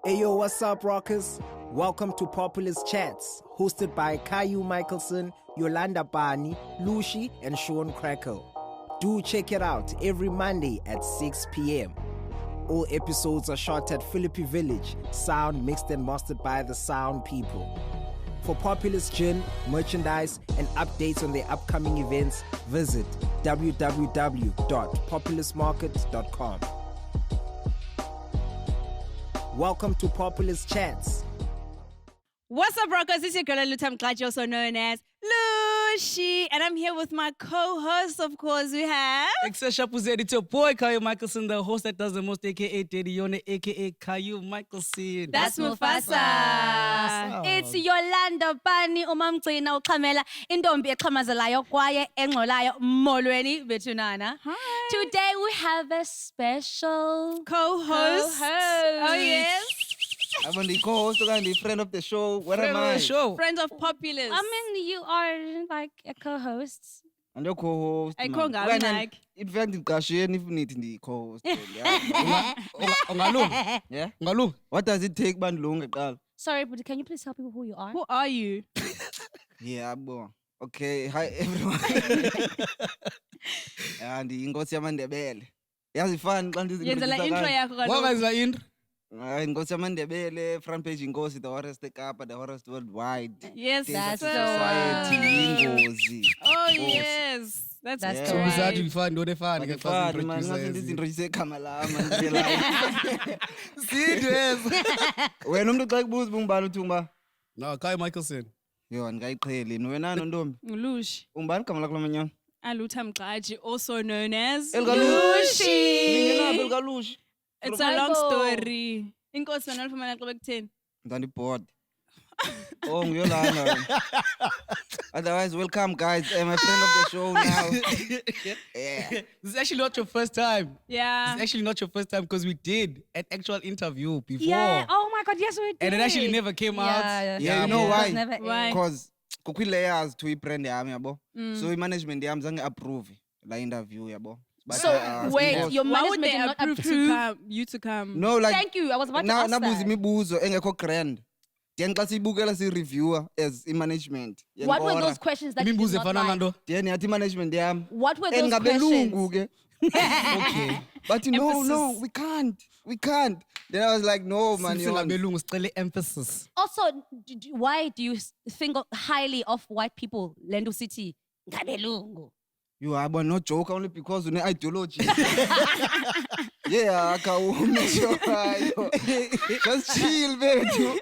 Ayo, what's up, rockers? Welcome to Populist Chats, hosted by Caillou Michelson, Yolanda Bani, Lucy, and Sean Crackle. Do check it out every Monday at 6 p.m. All episodes are shot at Philippi Village, sound mixed and mastered by the Sound People. For Populist Gin, merchandise, and updates on their upcoming events, visit www.populistmarket.com. Welcome to Populist Chats. What's up, rockers? It's your girl, Lutam Klaji, also known as Lucy. And I'm here with my co-host, of course, we have... Exesha Puzeri, it's your boy, Caillou Michelson, the host that does the most, a.k.a. Daddy Yone, a.k.a. Caillou Michelson. That's Mufasa. It's Yolanda Bani, umamgcina uqhamela intombi eqhamazelayo kwaye engcolayo molweni bethunana. Today we have a special co-host. Oh, yes. I'm on the co-host and the friend of the show. Where am I? Friend of Populist. I mean, you are like a co-host. And your co-host. I can't go like. In fact, the cashier if need the co-host. Yeah. What does it take, Bandlung? Sorry, but can you please tell people who you are? Who are you? Yeah, boy. Okay, hi everyone. And the Ngosi Amandebele. Yazi fan kanti Yenzela intro yakho kaloku. What is the intro? Ngosi Amandebele, front page Ngosi, the Horrors the Kappa, the Horrors worldwide. Yes, That's sir. Society Ngosi. Oh, yes. That's That's good. So correct. bizarre to find no fun. Man, ngathi into isekamala man nje la. Serious. Wena umuntu xa kubuza bungibani uthi ungba? No, Caillou Michelson. Yo, ngikayiqheli. Wena nontombi. Lush. Ungibani igama lakho lomanyana? Alutam Klaji, also known as Lushi. Lingenaphi likalushi? It's a long story. Inkosi wena ulifumana xa bekutheni? Ngani board. Oh, ngiyolana. Otherwise, welcome guys. I'm a friend of the show now. Yeah. This is actually not your first time. Yeah. It's actually not your first time because we did an actual interview before. Yeah. Oh my God. Yes, we did. And it actually never came out. Yeah, you know It why? was never Why? Because kukwi layers to ibrand yami yabo. So management yami zange approve la interview yabo. But, So wait, because- your Why would management they did not approve approve? you to come? No, like Thank you. I was about to na ask nabuza that. imibuzo engekho grand. Then xa siyibukela si-reviewer as i-management. What were Yangibona. those questions that you did Imimbuzo not efana like? nanto. Then yathi management yami. What were those Ngabelungu questions? ke. Okay. But no, Emphasis. we can't. Then I was like, no, man. Since ngabelungu sicele emphasis. Also, why do you think highly of white people? Lendo City. Ngabelungu. You are but no joke only because une ideology. Yeah, akawume just chill, baby.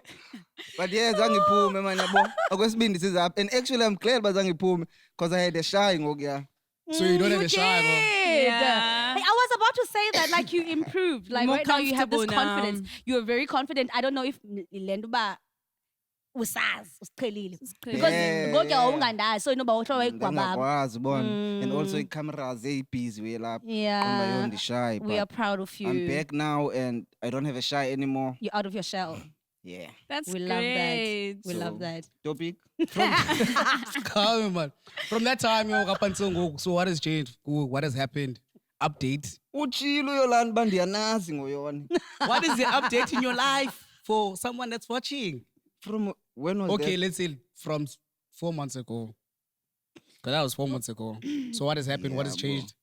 But yeah, zangiphume man yabo. Okwesibindi sizapha. And actually I'm glad bazangiphume because I had a shy ngokuya. So you don't have a shy. Yeah. Hey, I was about to say that, like, you improved. Like, More right now you have this comfortable now. confidence. You are very confident. I don't know if Lenduba usazi usiqhelile because Yeah. konke awungandazi so inoba uhlobo igwababa. Ngakwazi bona. And also i-cameras busy we lapha. Yeah. On the shy. We are proud of you. I'm back now and I don't have a shy anymore. You're out of your shell. Yeah. That's We great. love that. We So- love that. Topic. Calm, man. From that time, up until now, so what has changed? What has happened? Update. Uchilo yolani bandiyanazi ngoyona. What is the update in your life for someone that's watching? From when was Okay, that? let's say from 4 months ago. Because that was 4 months ago. So what has happened? What has Yeah, bro. changed?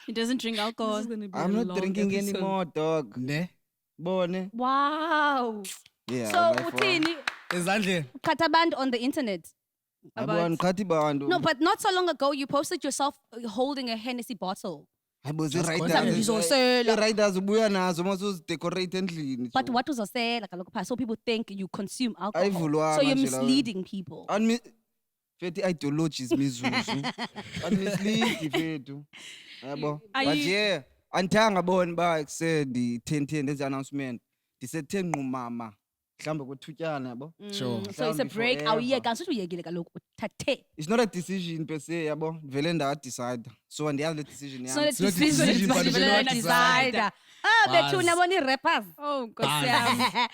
He doesn't drink alcohol. I'm not drinking anymore, dog. Ne? Bone. Wow. Yeah. So by far. uthini Ezandleni. Kataband on the internet. Abantu khathi bantu. No, but not so long ago you posted yourself holding a Hennessy bottle. Hayibo Just zi-riders. Ngizosela. I-riders ubuya nazo masuzidecorate endlini. But what was uzosela kaloku pha so people think you consume alcohol. Ayivulwanga So you're nje lawo. misleading people. Fethi ideologies mizuzu. Unmislead fethu. Yabo. Are But you- yeah, andithanga bona ba ekuseni 10 enze announcement. Ndisethe nqumama. Mhlambe kuthutyana yabo. Sure. So it's a Mhlawumbi break. forever. Awuyeka asuthi uyekile kaloku uthathe. It's not a decision per se yabo. Vele decide. So andiyazi le decision It's not a yami. It's not a decision, decision, but it's you a know decider. Ah, bethu Buzz. nabona i-rappers. Oh, Nkosi yami.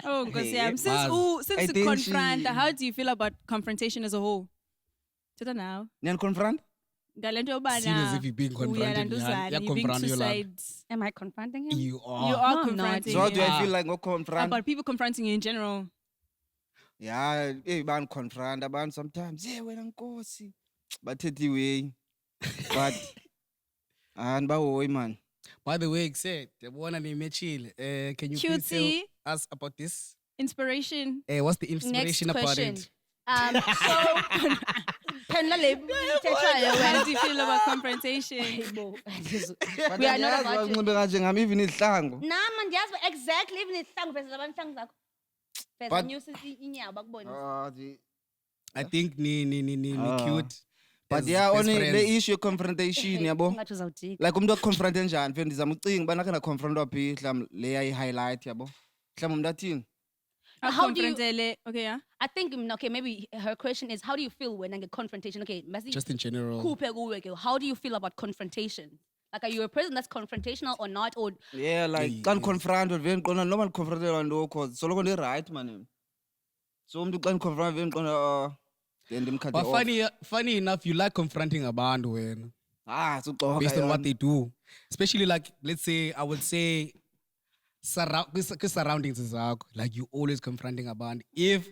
Oh, Nkosi Hey, yami. Buzz. Since I you think confront, she- how do you feel about confrontation as a whole? To the now. Niyan confront? Galento yobana. Seen as if you're being confronted, uyalanduzana, yeah, you're being confront two Yolanda. sides. Am I confronting him? You are. You are No, I'm not. confronting. So how do him. I feel like confront? About people confronting you in general. Yeah, ban confront abantu sometimes. Yeah, wena nkosi. Bathethe way. But and bawoy man. By the way, said the one name Chile. Can you please Cutesy. tell us about this? Inspiration. What's the inspiration about question. it? So, phendula le mthethayo How wena. do you feel about confrontation? But We are not andiyazi about to- banxibe kanje ngami even ihlangu. Nama ndiyazi uba exactly even isihlangu veza abantu ihlangu zakho. Veza But- nyusa inyawo bakubone. I think ni Ah. cute. But as yeah, best only friends. the issue of confrontation yabo. Ungathi uzawujika. Like umuntu akuconfront njani mfethu ndizama ucinga ubana kana confront waphi mhlawumbe le ayi highlight yabo. Mhlawumbe umuntu athini? How do you- Confrontele. Okay, yeah. I think okay, maybe her question is how do you feel when I get confrontation? Okay, masi Just in general. kupe kuwe ke. How do you feel about confrontation? Like are you a person that's confrontational or not? Or Yeah, like Yeah, xa yes. ndiconfront vele ndiqonda noma ndiconfronte lwanto cause soloko ndi-right man. So umuntu xa ndiconfront vele ndiqonda then ndimkhathe But off. funny enough, you like confronting abantu when Suxoka based on what yona. they do. Especially like, let's say, I would say, surroundings zakho. Like you always confronting abantu. If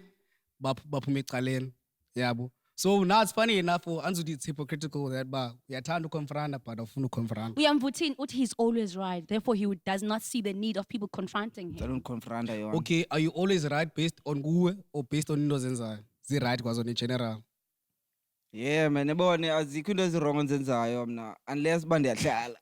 baphume ecaleni, yabo. So now it's funny enough for Anzudi, it's hypocritical that uyathanda ukonfront but awufuni ukonfront. Uyamvuthini uthi he's always right. Therefore he does not see the need of people confronting him. Ndicela undiconfronta yona. Okay, are you always right based on kuwe or based on into ozenzayo? Zi-right kwazona in general. Yeah man, yabone azikho into ezirongo enzenzayo mna unless uba ndiyahlala.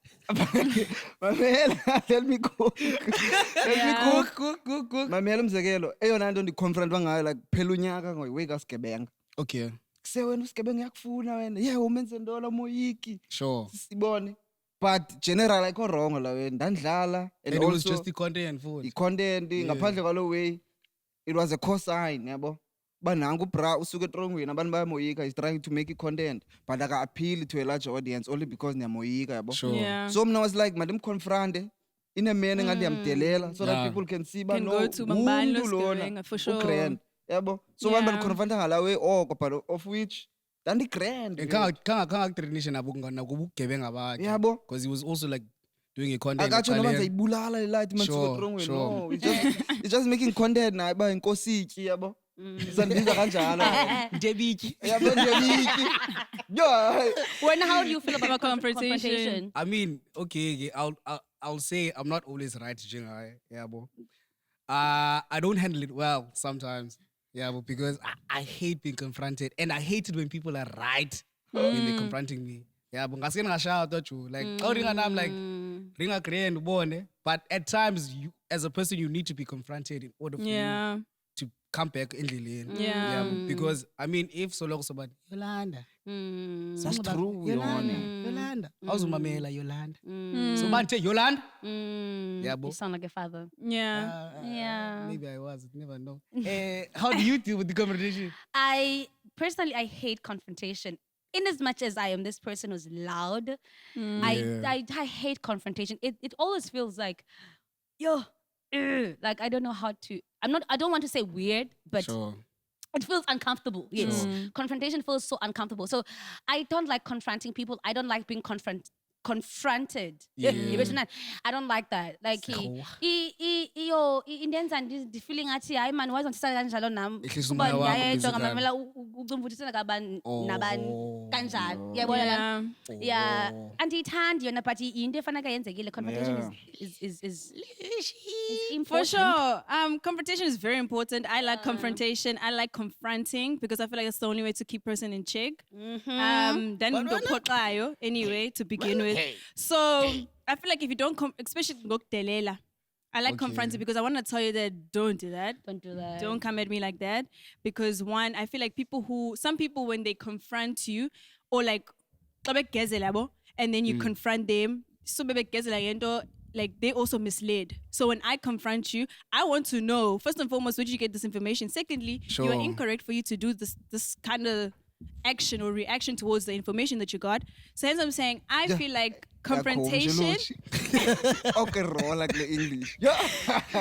Mamela, let me cook. Let me cook. Mamela umzekelo, eyona nto ndiconfront ngayo like phela unyaka ngoyiweka sigebenga. Okay, Kuse wena usigebenga yakufuna wena. Yeah, umenze ndola moyiki. sure. Sibone. But general ayikho wrong la wena. Ndandlala And it was just the content for it. content ngaphandle kwalo way it was a cosign yabo. Banangu bra usuke etrongweni abantu bayamoyika is trying to make it content but aka appeal to a large audience only because niyamoyika yabo. Sure. Yeah. So mna was like madam confronte in a manner ngathi ndiyamdelela so that Yeah. people can see Can no go to Bambani umuntu lona, Losigebenga, for sure. ugrand, yabo. So Yeah. abantu baniconfronta ngala way oko but of which grand. Kangakutradition nabo nakubugebenga bakhe. Yabo. Because he was also like doing a content. Akatsho noba ecaleni. ndiyayibulala le light man Sure, suke etrongweni. sure. No, it's just making content naye ba inkosityi yabo. Sandibiza kanjalo. Ndebiki. Yabo ndiyabiki. Yo, hayi. When how do you feel about About confrontation? confrontation? I mean, okay, I'll say I'm not always right, Jingai. Yeah, bo. I don't handle it well sometimes. Yeah, but because I hate being confronted, and I hate it when people are right when they're confronting me. Yeah, but ngasike ngashout at you like, oh, I'm like, ringa grand ubone. But at times, you as a person, you need to be confronted in order for you Yeah. to come back in the lane. Yeah. Because I mean, if so long somebody Yolanda, That's true, Yolanda, Yona. Yolanda, how's Mamela Yolanda? Mm. So man, take Yolanda. Mm. Yeah, bo. You sound like a father. Yeah. Yeah. Maybe I was. Never know. How do you deal with the confrontation? I personally I hate confrontation. In as much as I am this person who's loud, Yeah. I hate confrontation. It always feels like, yo, like I don't know how to. I don't want to say weird, but Sure. it feels uncomfortable. Yes, confrontation feels so uncomfortable. So I don't like confronting people. I don't like being confronted. Yeah. I don't like that. Like Sawa. intenza feeling athi hayi man why uzondisa kanjalo nami Ehlisa kuba umoya wakho ngiyayedwa physically. ngamamela ucumvuthisana kabani nabani Oh. kanjalo uyabona la Yeah. yeah Oh. andiyithandi yona but into efanele yenzekile confrontation Yeah. is For important. sure. Confrontation is very important. I like confrontation. I like confronting because I feel like it's the only way to keep person in check. Then the anyway to begin with. So I feel like if you don't, especially Gokdelela, I like Okay. confronting because I want to tell you that don't do that. Don't do that. Don't come at me like that. Because one, I feel like some people when they confront you or like, and then you confront them, so like they also misled. So when I confront you, I want to know, first and foremost, where did you get this information? Secondly, you are Sure. incorrect for you to do this kind of action or reaction towards the information that you got. So hence I'm saying, I feel like confrontation. Okay, raw like the English. Yeah. So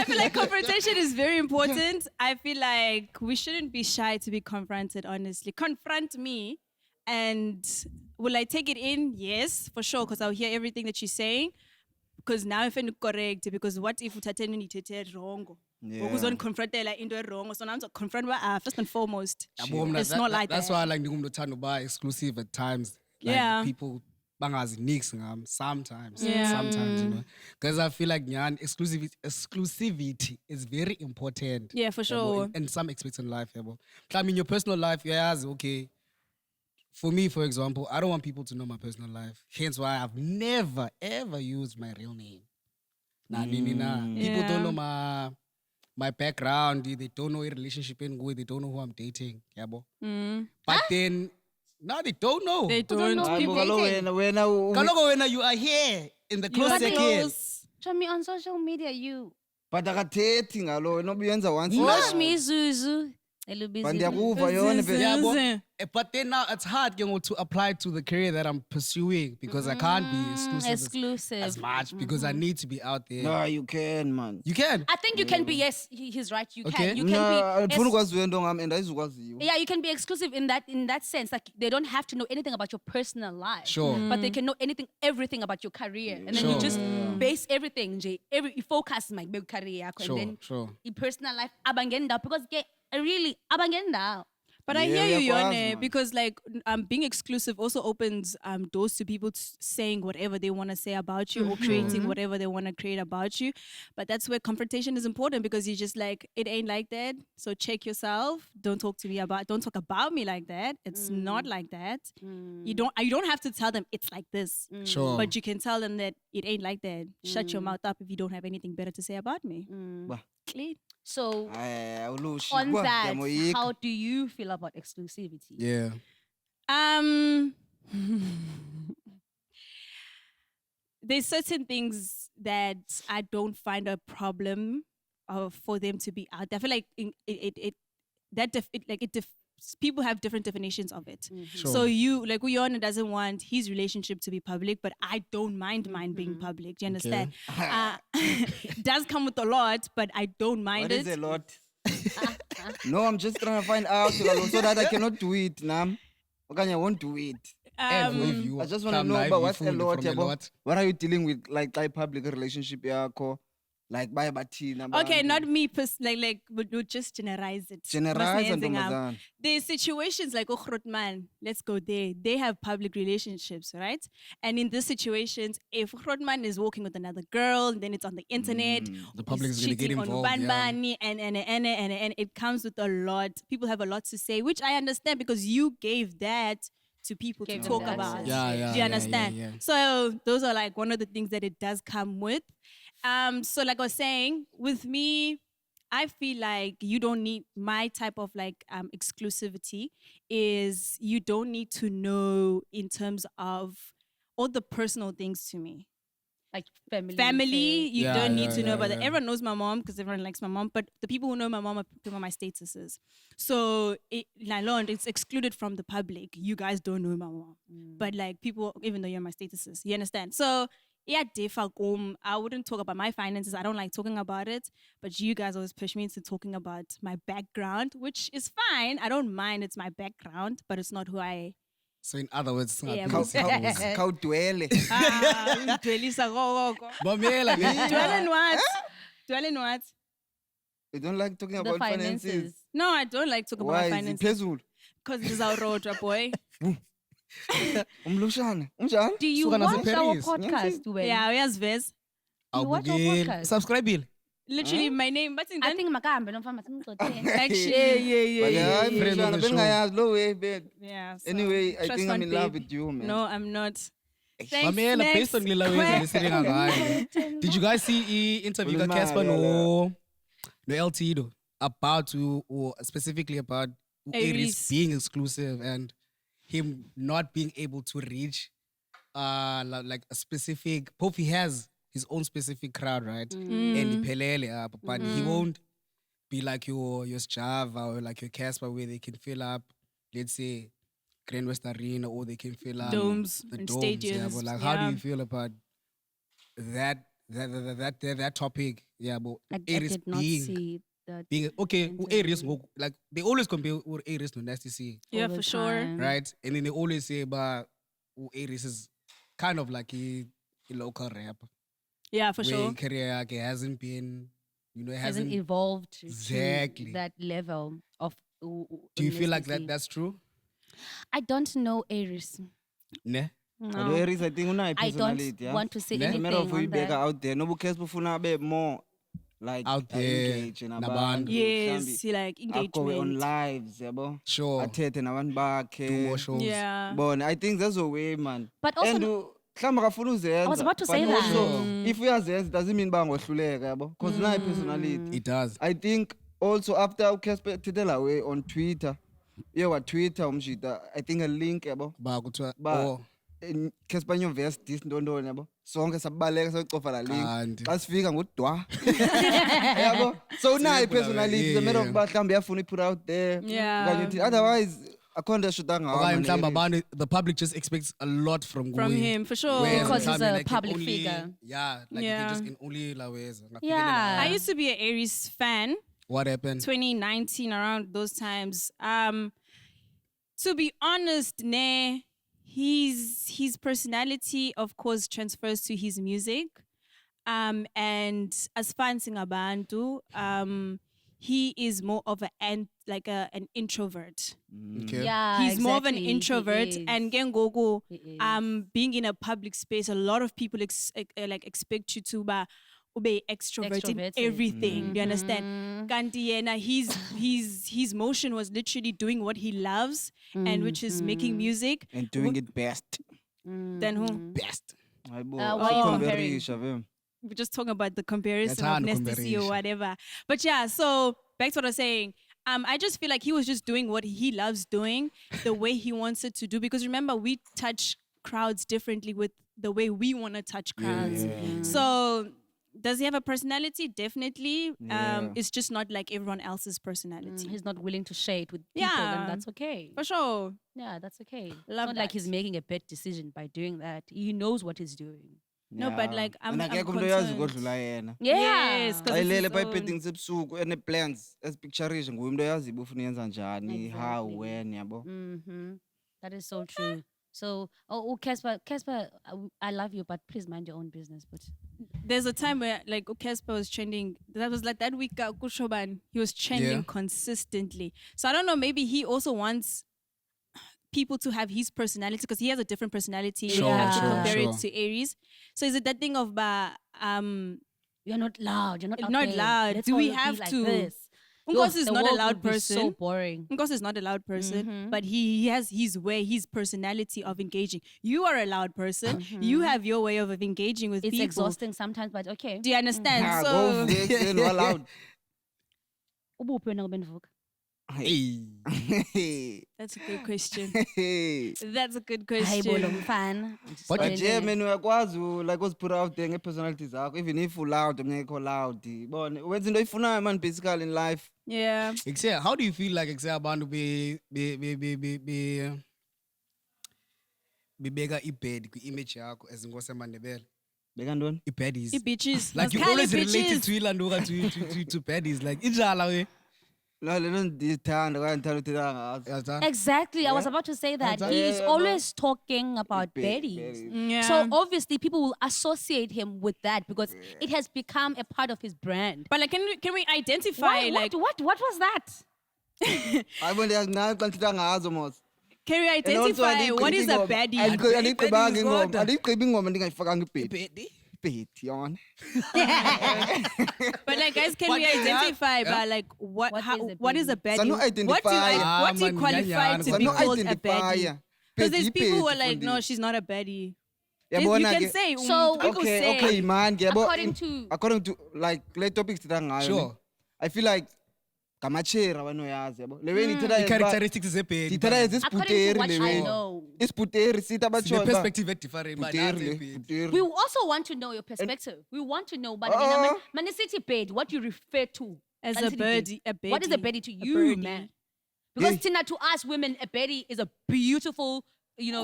I feel like confrontation is very important. I feel like we shouldn't be shy to be confronted, honestly. Confront me and will I take it in? Yes, for sure, because I'll hear everything that you're saying. Because now if I'm correct, because what if utateni nitete wrong? Ukuzon confrontela into wrong. So now I'm confront first and foremost. Yabo, mna, It's not like that's that. why like ngumntu othanda uba exclusive at times. Like Yeah. people bangaziniksi ngam sometimes. Yeah. Sometimes, you know. Because I feel like nyan exclusivity is very important. Yeah, for Yabo, sure. in some aspects in life, yabo. I mean, your personal life, yes, okay. For me, for example, I don't want people to know my personal life. Hence why I've never, ever used my real name. Nah, nini, nah. People don't know my background. They don't know a relationship in good. They don't know who I'm dating. Yabo. But then, no, they don't know. They don't. know Hayi bo, people kaloku dating. wena Kaloku when you are here in the close But they- second. Show me on social media, you. but akathethi ngalo wena obuyenza once Watch me, Zuzu. Hello, busy. but ndiyakuva yona Zuzu. phela. Yabo. But then now it's hard, to apply to the career that I'm pursuing because I can't be exclusive as much because I need to be out there. No, you can man. You can. I think you can be, yes, he's right. You Okay. can. You can No, be. andifuna ukwaziyo into ngam and ayizukwaziyo. Yeah, you can be exclusive in that sense. Like they don't have to know anything about your personal life. Sure. But they can know everything about your career. And then Sure. you just base everything, you focus my big career yakho, Sure, and then sure. your personal life abangenda because really abangenda. But I Yeah, hear you, uyakwazi, Yone, man. because like being exclusive also opens doors to people saying whatever they want to say about you or creating whatever they want to create about you. But that's where confrontation is important because you're just like, it ain't like that. So check yourself. Don't talk about me like that. It's not like that. You don't have to tell them it's like this. Sure. But you can tell them that it ain't like that. Shut your mouth up if you don't have anything better to say about me. Bah. Clean. So Hayi awulushi. on Kwa, that, ndiyamoyika. how do you feel about exclusivity? Yeah. There's certain things that I don't find a problem for them to be out there. I feel like people have different definitions of it. Sure. So Uyona doesn't want his relationship to be public, but I don't mind mine being public. Do you understand? It does come with a lot, but I don't mind What it. is a lot? No, I'm just trying to find out so that I cannot do it, nam. Okay, I won't do it. If you I just want to come know live, about you what's a food lot, from a yabo. lot. What are you dealing with, like public relationship yakho, like baya bathina Okay, abantu? not me, we'll just generalize it. Generalize Masiyenzeng am. ntombazana. There's situations like Ochrotman, let's go there. They have public relationships, right? And in these situations, if Ochrotman is walking with another girl, then it's on the internet. The public he's is gonna get cheating involved, on yeah. Banbani, and it comes with a lot. People have a lot to say, which I understand because you gave that to people Gave to them talk the about. access. Yeah, yeah. Do you yeah, understand? yeah. So those are like one of the things that it does come with. So like I was saying, with me, I feel like you don't need my type of like exclusivity is you don't need to know in terms of all the personal things to me. Like family. Family, you Yeah, don't need yeah, to know yeah, about that. yeah. Everyone knows my mom because everyone likes my mom, but the people who know my mom are people on my statuses. So it's excluded from the public. You guys don't know my mom. But like people, even though you're on my statuses, you understand? So yeah, I wouldn't talk about my finances. I don't like talking about it. But you guys always push me into talking about my background, which is fine. I don't mind. It's my background, but it's not who I So in other words, Yeah, Khawudwele. Dwelisa gogo. Mamela, Dwell in what? Dwell in what? You don't like talking The about finances. finances. No, I don't like talking Why? about Is it finances. phezulu? Because this is our road, boy. Umlushane. Unjani? Do you Suka watch our naseParis. podcast? Well? Yeah, where's Vez? You watch our podcast? Subscribe bill. Literally, my name, but in I think makahambe nomfana simxoxele. actually, But yeah. hayi, Friend of Mlushane, the show. bengingayazi lo way, babe. Yeah. so, Anyway, I trust think I'm fund in love babe. with you, man. No, I'm not. Thanks, Mamela, next based on Lila Wayne listening ngayo. Did you guys see the interview Ulimali, Casper yala. no LT though about to or specifically about Aries Aries. being exclusive and him not being able to reach like a specific Pope he has his own specific crowd, right? And Pelele but he won't be like your Java or like your Casper where they can fill up, let's say Grand West Arena, or they can fill up Domes the and domes. Yeah, stadiums, but like, how do yeah. you feel about that topic? Yeah, but I Aries did not being see that. being okay. interview. Aries like they always compare Aries to Nasty C, Yeah, all the for sure. time. right? And then they always say, but Aries is kind of like a local rapper. Yeah, for Where sure. career hasn't been, Hasn't hasn't. evolved Exactly. to that level of. Do you feel like that's true? I don't know Aries. Ne? But No. Aries, I think unayo I don't personality, yeah? want to say Ne? It's a matter of anything on uyibeka that. out there. Nobu Casper ufuna abe more like Out there, engage nabantu. nabantu. Yes, like Agobe on engagement. lives, yabo. Sure. Athethe nabantu bakhe. Do more shows. Yeah. Bona, I think that's the way, man. But also, And mhlawumbe akafuna uzenza. I was about to but say that. also, if uyazenza, it doesn't mean bangohluleka, yabo. Because unayo personality. It does. I think also after uCasper thethela away on Twitter, Twitter umjita, I think a link, yabo. Ba kuthiwa, Ba oh, Casper nyovest this ntondoni, yabo. Sonke sabaleka socofa la link. Kanti. Xa sifika ngudwa. Yabo. So unayo personality. It's a matter of Yeah. uba mhlawumbe uyafuna put out there. Yeah. Okanye uthi, otherwise akho nto eshuta ngawo. okanye man, mhlawumbe Aries. abantu, the public just expects a lot from From Ngui. him, for sure. Whereas Because he's mhlawumbe, a like, you public only- figure. Yeah, like Yeah. you can just in only laweza. Yeah. I used to be an Aries fan. What happened? 2019, around those times. To be honest, his personality, of course, transfers to his music. And as far as Singabantu, he is more of an introvert. Okay. Yeah, He's more of an exactly, he introvert, is. and Gengogo, He is. being in a public space, a lot of people expect you to be extrovert in Extroverted. everything. Do you understand? Kanti yena, his motion was literally doing what he loves, and which is making music. And doing it best. Then who? Best. Hayibo, Why you akho comparing? mberisha, fam. We're just talking about the comparison of Yathanda Nesty or ukumberisha. whatever. But yeah, so back to what I was saying. I just feel like he was just doing what he loves doing, the way he wants it to do. Because remember, we touch crowds differently with the way we want to touch crowds. So does he have a personality? Definitely. Yeah. It's just not like everyone else's personality. He's not willing to share it with people, Yeah. and that's okay. For sure. Yeah, that's okay. It's Love not like he's that. making a bad decision by doing that. He knows what he's doing. No, but like, I'm And akekho umuntu oyazi concerned. ukodlula yena. Yes, 'cause Xa it's ilele his pha own. ephethe ngisebusuku ene-plans ezipicturishe nguye umuntu oyazi uba ufuna uyenza njani, how, Exactly. when, yabo. That is so true. So, Casper, I love you, but please mind your own business. But There's a time where like Casper was trending. That was like that week Kushoban. He was trending Yeah. consistently. So I don't know, maybe he also wants people to have his personality because he has a different personality. You Sure, have to sure, compare sure. it to Aries. So is it that thing of you're not loud. You're not out Not there. loud. Let's Do we all be have like to? This. Because Yo, he's the not a world loud would be person. So boring. Because he's not a loud person, but he has his way, his personality of engaging. You are a loud person. You have your way of engaging with It's people. exhausting sometimes, but okay. Do you understand? Ah, So ngovuka ekuseni waloud. Ubuphi wena ubendivuka? Hey. that's a good question. Hey. That's a good Hayi bo lo question. mfana. But But yeah, man, uyakwazi like uziput out there nge-personality zakho, even if loud, ungekho loud. Bona, wenza into oyifunayo, man, basically in life. Yeah. Except, how do you feel like abantu bebeka ibed kwi-image yakho as ngosemandebele? Beka ntoni? I-baddies. Bitches. Like you Those always kind of related bitches. to ilanduka to baddies. Like injala we. No, le nto ndiyithanda kwaye ndithanda uthetha ngazo. Yaza? Exactly. I was about to say that. That's- He's Yeah, always talking about Baddies. baddies. Yeah. So obviously people will associate him with that because it has become a part of his brand. But like, can we identify Why? like What was that? Hayibo ndiyazi xa ndithetha ngazo mos. can we And also, identify what is a baddie? andiyigqibanga Baddies ingoma. kodwa. Andiyigqibi ingoma ndingayifakanga ibhedi. Ibedi? Ibhedi yona. But like, guys, can we But yeah, identify yeah. by like what What is a a baddie? Sanu What do you identify. what do you Man, qualify nyanyana. to be Sanu called a identify. baddie? Because there's Ibhedi, people who are ibhedi, like, no, mfundisi. she's not a baddie. You Yabona can ke- say, So- people say, okay, man. Yabo, According to like le topics sithetha ngayo. Sure. ne? I feel like ngamachera abanoyazi yabo. Le way ndithetha I-characteristics zebedi. ndithetha as according to isibhuteri what le I way. know. Isibhuteri sithi abatsho The uba, perspective is different. but bhuteri that's le, ibhedi. bhuteri. We also want to know your perspective. We want to know, but Oh. Manicity bed, what you refer to as Manicity a bed. birdie, What is a beddie to A you, birdie. man? Because Hey. Tina, to us women, a beddie is a beautiful,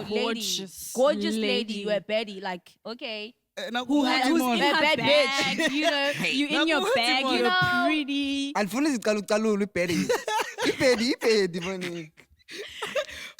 Gorgeous gorgeous lady. lady. You're a beddie, like okay. who's in on. her A bad bag, you know, you in your bag, on. you're No. pretty. Andifuni zicalucalule ibhedi. Ibhedi, ibhedi mani.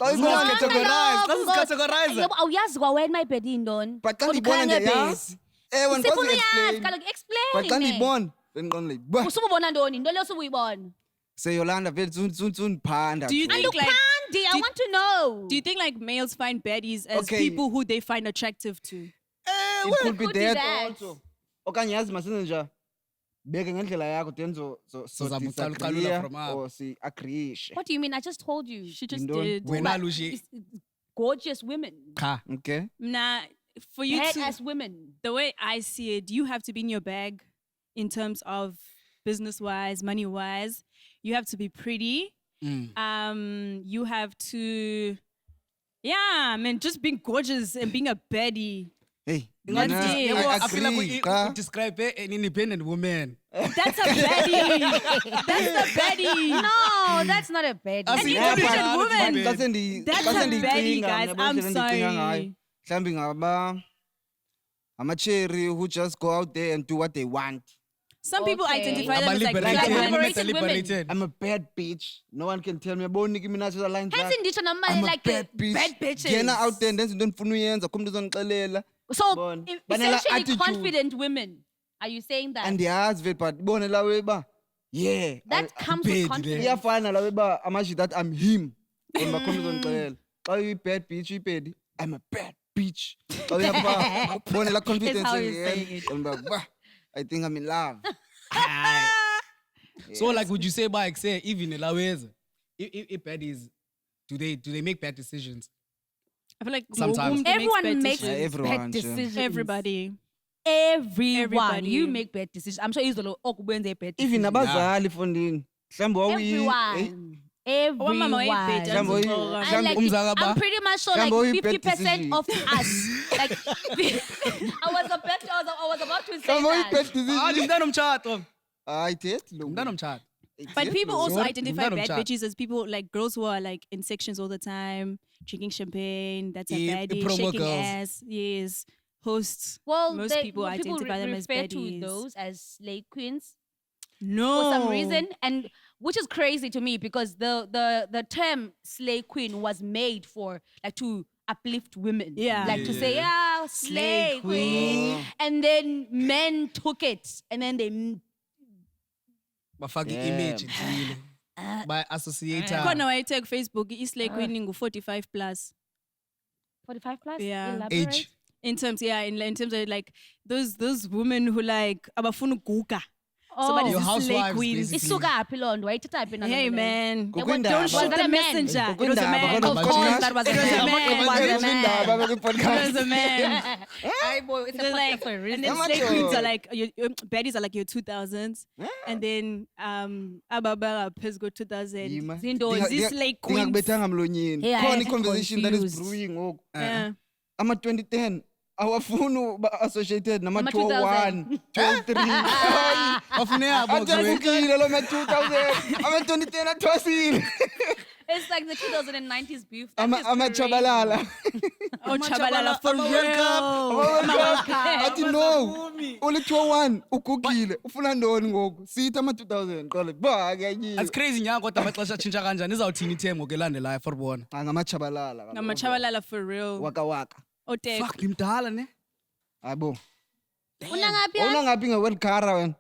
Let's categorize. Let's categorize. Yebo awuyazi kwawena mayibhedi indoni. But xa ndiyibona ndiyayazi. Ewe Sifuna uyazi explain. kaloku But explain. xa man. ndiyibona bendiqonda like bah Usububona ntoni? Into leyo usubuyibona. seyolanda vele sundiphanda. Do you think like Anduphandi, I want to know. do you think like males find baddies as Okay. people who they find attractive to? It could be could be that that. also. Okanye yazi masenze nje beke ngendlela yakho then so Sizama ukucalula disagree from up. or si agreeishe. What do you mean? I just told you. She just Indoni. did. Wena Lushi. It's gorgeous women. Cha. Okay. Nah, for you to Badass women. the way I see it, you have to be in your bag in terms of business wise, money wise. You have to be pretty. You have to, yeah, man, just being gorgeous and being a baddie. Hey, That's mina, it. I I feel like agree. we Ka. describe an independent woman. That's a baddie. That's a baddie. No, that's not a bad. I see Yeah, independent but woman- woman. That's a baddie, guys. I'm sorry. Mhlawumbe ngaba ama-cherry who just go out there and do what they want. Some people Okay. identify them as like Liberated. black Women women. are liberated I'm a bad bitch. No one can tell me. Yabo Nicki Minaj is a line track. Hands nditsho I'm namanje a like bad bitch. bad bitches. Ngena out there ndenza into endifuna uyenza khona umuntu uzongixelela. So Bona. e- Banela essentially attitude. confident women. Are you saying that? Andiyazi vele but ibone lawe ba. Yeah. That comes with bad, confidence. Iyafana lawe ba amashi that I'm him. Ngoba khona uzongixelela. Xa uyi bad bitch uyipedi. I'm a bad bitch. Xa uyapha bone la confidence how you engiyena. say it. Ngoba bah I think I'm in love. So like would you say by say even Elaweza, if baddies, do they make bad decisions? I feel like Sometimes. Everyone makes decisions. Everyone, bad sure. decisions. Everybody. Everyone. Everybody. You make bad decisions. I'm sure izolo okwenze bad Even decisions. abazali fondini. Mhlawumbe wawuyi Everyone. Wamama Everyone. wayibhedi Mhlawumbe uyi- azigqoka. And mhlawumbe like, Umzakaba. I'm pretty much sure like Mhlawumbe uyi-bad 50% decision. of us. Like I was about to say mhlawumbe uyi bad that. decision. Umntana umtshato. I did. Umntana umtshato. But people also Zor- identify umntana bad umtshato. bitches as people like girls who are like in sections all the time, drinking champagne. That's a Yeah, baddie. promo Shaking girls. ass. Yes. Hosts. Well, Most people identify them as refer to baddies. those as slay queens No. for some reason, and which is crazy to me because the term slay queen was made for like to uplift women, Yeah. like to say yeah slay queen, and then men took it and then they Bafaki Yeah. image ithile. By associator. Khona wayethe Facebook islay queen ngu 45 plus. 45 plus. Yeah. Elaborate. Age. In terms of like those women who like abafuna ukuguga. So but Oh. Your it's slay housewives, queens. basically. Isuka aphi loo nto wayithetha phi nalo Hey leyo? man. Ngokwendaba. Don't shoot Was that the a man? messenger. It was a Ngokwendaba, man. kodwa Of podcast. course, that was a It was a man. man. It was a It was man. indaba It was kwi-podcast. a man. Ay, boy, it's a They're podcast like, for a and reason. then How slay much queens you- are like your baddies are like your 2000s, and then ababa Pisgo 2000. Yima. Zindoni. Dinga- These dinga- slay queens. ndingakubethanga mlonyeni Yeah, khona I'm i-conversation that is confused. brewing ngoku Yeah. ama-2010 awafuni ba-associated nama-201 Ama-2000. 203 Bafune yabo ke. athwasile lo ma-2000 ama-2010 athwasile It's like the 2090s beef. That is amachabalala Oh, Chabalala for Ama-World real. athi no uli-201 ugugile ufuna ntoni ngoku sithi ama-2000 qole ba kuyanyile That's crazy nyanga kodwa amaxesha atshintsha kanjani izawuthini ithemo ke elandelayo for bona. ngamachabalala kaloku. Ngamachabalala for real. waka waka Otek. Fuck ngimdala ne. abo Unangaphi wawuna ngaphi nge-world cara wena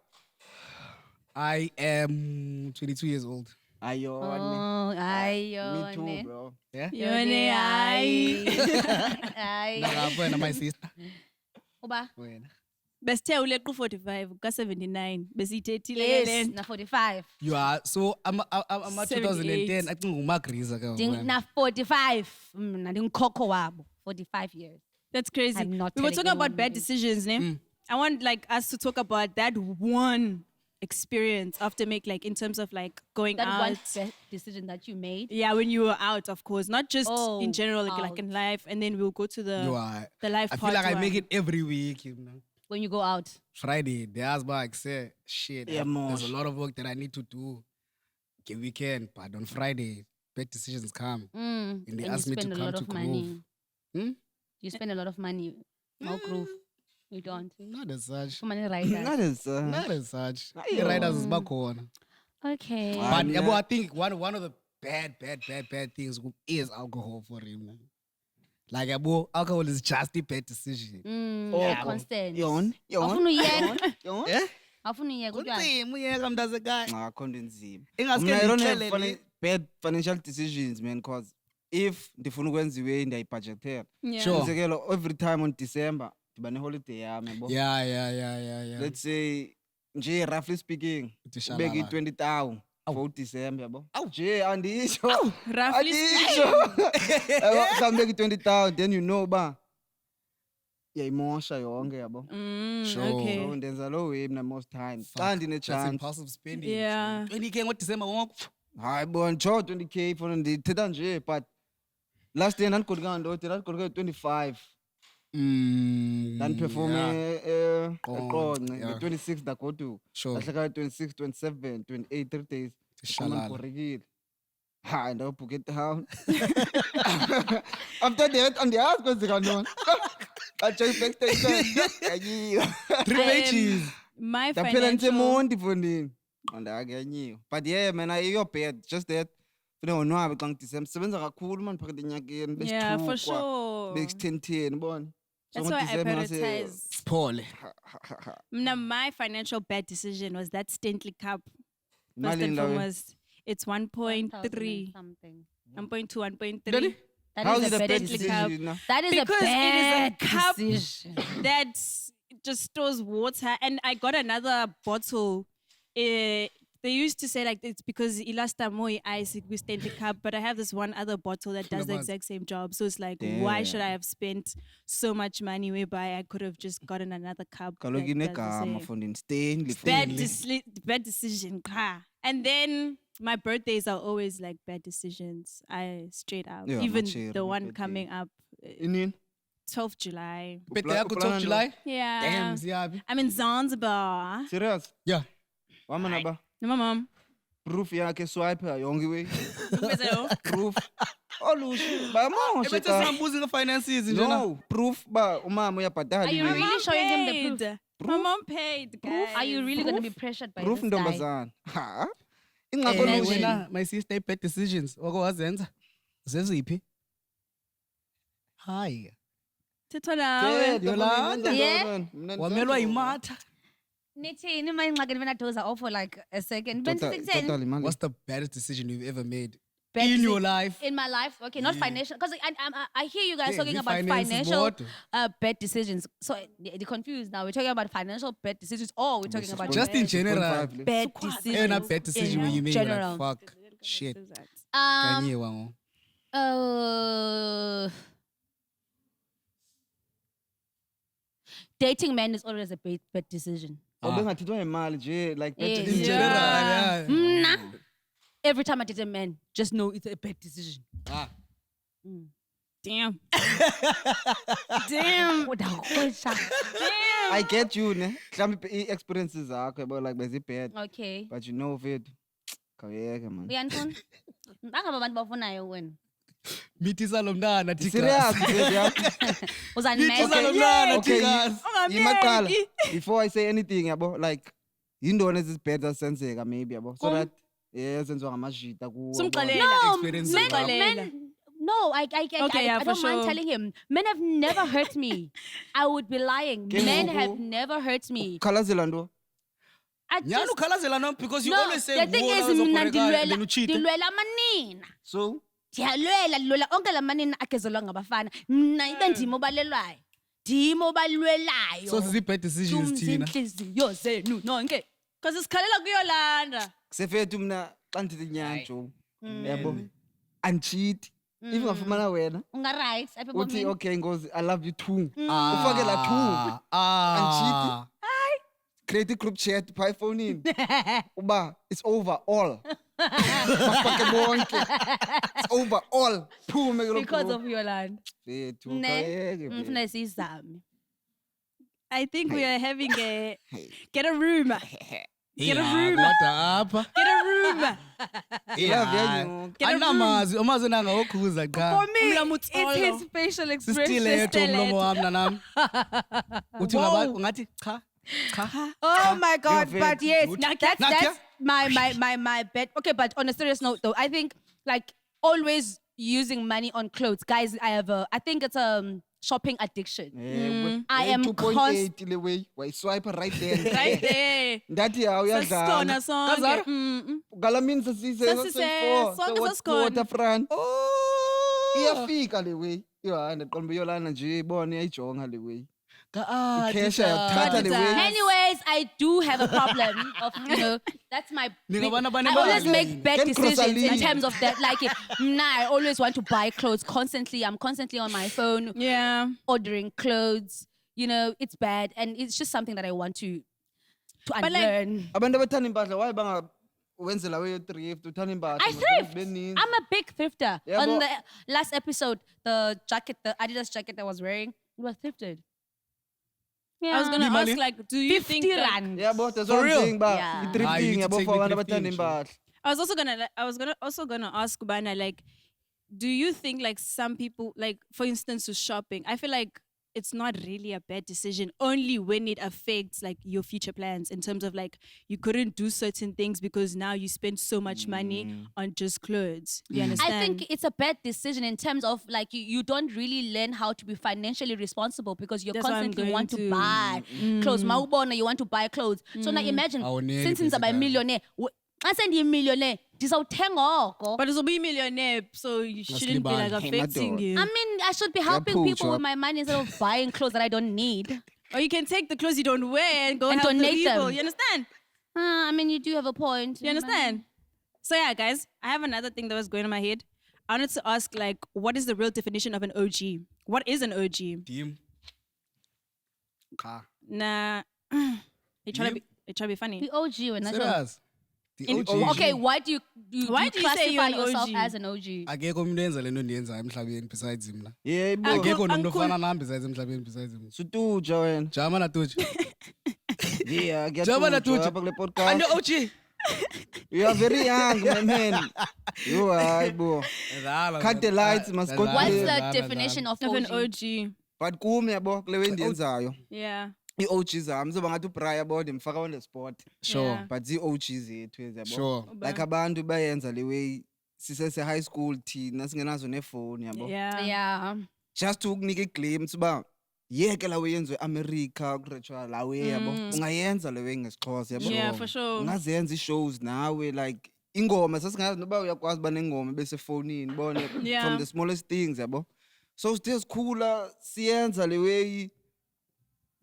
I am 22 years old. ayone Oh, me too ayone. bro Yeah. Yone ay. Ay. Nalapho wena my sister. Uba. Wena. Besithe uleqa 45 ka 79 besithethile Yes, le na 45. You are so I'm 78. 2010 acinga umagriza ke Ding wena. na 45. Mna ndingikhokho wabo. 45 years. That's crazy. I'm not We were telling talking about anyone bad this. decisions, ne? I want like us to talk about that one experience after make like in terms of like going That out. one decision that you made. Yeah, when you were out, of course, not just Oh, in general, like out. in life, and then we'll go to You are. the life I part. feel like I one. make it every week, you know. When you go out. Friday, the husband say, shit, Yeah, there's a mosh. lot of work that I need to do. Okay, weekend, but on Friday, bad decisions come. And they you ask me to spend a come lot to of money. Hmm? You spend a lot of money. No groove. You don't. Not as such. Too many riders. That is, Not as such. The riders is back on. Okay. But yeah. I think one of the bad things is alcohol for him. Man. Like, alcohol is just a bad decision. Constant. Yon. Awufuna uyeka. Yeah? Awufuna uyeka utshwala. Uyeka mntazekaya. Nah, khona nzima. Ingaske Mina, I don't have ndixelele. bad financial decisions, man, because if ndifuna ukwenza iwe ndiyayibudgetera. Yeah. Sure. Umzekelo, every time on December, ndiba ne-holiday yami, yabo. Yeah. Let's say, nje roughly speaking, Uthi ubeke shalala. 20,000 for December, yabo. Nje andisho. Roughly Andisho. Mhlawumbe 20,000, then you know ba yayimosha yonke, yabo. Sure. Okay. So ndenza low way mina most times. Xa That's ndine-chance. impulsive spending. Yeah. 20K ngoDisemba wonke. Hayi bo, njo 20K for ndithetha nje, but last year ndandigodukanga ndothi, ndandigodukanga 25. Ndandiperforme eQonce, yeah. nge-26 ndagoduka. Sure. Ndahleka 26, 27, 28, 3 days. Shalala. Ndibhorekile. Hayi, ndabhukha etown. After that, andiyazi kwenzeka ntoni. Ajoyi backstage, yanyiwa. 3 pages. My Ndaphela financial. ndisemonti fondini. Andake yanyiwa. But yeah, man, ayiyo bad. Just that, funeka wonwabe xa ngiDisemba. Sisebenza kakhulu man phakathi enyakeni. Yeah, for besithukwa, sure. besi-10 ubona. So That's why I ngoDisemba ngase- prioritize. Paul. My financial bad decision was that Stanley Cup. First Imali and ndawe. foremost, it's 1.3, Something. 1.2, 1.3. Really? That How is is a it a bad bad Stanley decision. Cup. decision now? That is Because a it is a bad cup. decision. That just stores water. And I got another bottle. They used to say like it's because Ilasta Moi ice with Stanley Cup, but I have this one other bottle that does the Full of exact same job. So it's like, why should I have spent so much money whereby I could have just gotten another cup? Kaloku that does the inegama same? fondini. Stanley. Bad decision. Kha. And then my birthdays are always like bad decisions. I straight up. Yeah, Even machero, the one birthday. coming up, Inini? 12th July. Birthday yakho 12 July? Yeah. Damn, Ziyabi. I'm in Zanzibar. Serious? Yeah. Wamana ba? No, my mom. Proof yakhe swipe yonke way. Where's it? Proof. Olushi bayamosha Ebethe ka. sambuzi nge-finances njena. No, proof ba umama uyabhadala. Are you iwe. really showing him the proof? My mom paid. Guys. Are you really going to be pressured by Proof this guy? ntombazana. Ha? Ingakho Eh, Lushi. wena, my sister, bad decisions. Wako wazenza? Zeziphi? Hayi. Thetha nawe. Yolanda. Yeah. Wamelwa yimatha. Nithini uma ingxaki nivena off for like a second. Totally man. What's the baddest decision you've ever made Bad in deci- your life? In my life, okay, not financial, because I hear you guys Yeah, talking the about finances financial board. bad decisions. So they're confused now. We're talking about financial bad decisions, or we're talking about Just in general. bad decisions. And a bad decision in when you made, you're general. like, fuck, shit. Um, Kanye wango. dating men is always a bad decision. Obengathithwa imali nje like that. Yeah. In general, yeah. Mna, every time I date a man, just know it's a bad decision. Ah. Damn. Damn. I get you ne. Mhlawumbe i-experiences zakho yabo like bezibad. Okay. But you know it. Kawuyeke man. Uyantoni? Bangaba abantu bafunayo wena. Mithisa lo mntana Tikas. Serious babe yakho. Uzani Mithisa lo message. mntana Okay, Tikas. Yimaqala. Before I say anything yabo like yindona ezibhedza senzeka maybe yabo. So that yeah senziwa ngamajita kuwo. Sumxelela. No, Experience men, zabo. men, no, I yeah, for don't mind sure. telling him. Men have never hurt me. I would be lying. Ke Men ngoku- have never hurt me. Khalazela ndo. I Nyani just, ukhalazela no because you no, always say the thing is, mina ndilwela amanina. So Ndiyalwela onke la manina agezelwa ngabafana. Mna ibe ndimo balelwayo. Ndimo balwelayo. So zizi-bad decisions thina. Inhliziyo zenu nonke. Because sikhalela kuyolanda. kusefethu mina xa ndithi nyanjo. Yabo. Ancheat. If ngafumana wena Unga right. uthi okay ngozi I love you too. Ufake la Ah. create a group chat by phone in. Uba it's over all. Mafake bonke. It's over all. Phume kuloo because group. of Yolanda. Fethu Ne, kayeke. ngifuna sizame. I think we are having a get a room. Get a Yeah, room. kodwa apha. Get a room. Love yanyu. Get a room. Anamazwi, amazwi nangawokhuza cha. For me, it's his facial expression. Sisitile ethu umlomo wami nanami. Uthi ngaba ungathi cha. Oh my God! You're But very yes, good. that's Nakia? my bet. Okay, but on a serious note, though, I think like always using money on clothes. Guys, I think it's a shopping addiction. I am 2.8 le way. Why swipe right there. Right there. Ndathi hawu uyadlala. Sasikhona sonke. Kazara? Galamini sasise. Sonke sasikhona. Water front. Oh. Iyafika le way. Yohana qombe yolana nje ibona iyayijonga le way. Ah, Ikesha yakuthatha le way. Anyways, I do have a problem of, that's my I always make bad Can decisions in cross-a-lead. terms of that. Like, I always want to buy clothes constantly. I'm constantly on my phone Yeah. ordering clothes. It's bad. And it's just something that I want to like, unlearn. Abantu abathanda impahla why banga wenzela we thrift uthanda impahla. I thrift. I'm a big thrifter. Yeah, On but- the last episode, the Adidas jacket that I was wearing, it was thrifted. Yeah. I was gonna Imali? ask, like, do you 50 think that, rand. Yeah, but that's For what I'm real? saying ba. Yeah. you I-thrifting need to yabo take for me abantu thrifting, abathanda sure. impahla. I was gonna ask Bana, also gonna ask Bana, do you think like some people, like for instance with shopping, I feel like it's not really a bad decision only when it affects like your future plans in terms of like you couldn't do certain things because now you spend so much money on just clothes. Do you understand? I think it's a bad decision in terms of like you don't really learn how to be financially responsible because you That's what I'm constantly going want to to. buy clothes. Mawubona, you want to buy clothes. So now imagine, Awuneli since I'm a basically. millionaire, I send you a millionaire, ndizawuthenga oko. but it's a be millionaire, so you shouldn't be like Hey, affecting madod. you. I mean, I should be helping pull, people with chop. my money instead of buying clothes that I don't need. Or you can take the clothes you don't wear and go And help the donate people. them. You understand? I mean, you do have a point. You understand? So yeah, guys, I have another thing that was going in my head. I wanted to ask, like, what is the real definition of an OG? What is an OG? Team. Ka. Nah, you trying to be funny. The OG, when I Serious. The In- OG. Okay, why do you Why do you say you're classify an yourself OG? as an OG? Akekho umuntu enza lento ndiyenzayo emhlabeni besides mina. Yeah, bro. Uncle- Akekho nomuntu Uncle- ofana nami besides emhlabeni besides mina. Sutuja wena. Jama na tuji. Yeah, Jama na tuji. apha kule podcast. Ando OG. You are very young, my man. You are, bro. Cut the lights, must go to What's Yeah. the definition of Of an OG? OG. But kumi yabo kule wendiyenzayo. Yeah. I-OG zami zoba ngathi uBrian yabo ndimfaka on the spot. Sure. Yeah. But zi-OG zethu yabo. Sure. Like abantu bayenza le way sisese high school thina singenazo nefoni yabo. Yeah. Yeah. Just to ukunika iglimpse uba yeke la way yenziwe eAmerica kurechwa la way yabo. Ungayenza le way ngesixhosa yabo. Yeah, for sure. Ungazenza i-shows nawe like ingoma sasingazi noba uyakwazi uba nengoma besefonini bone Yeah. from the smallest things yabo. So sithe sikhula siyenza le way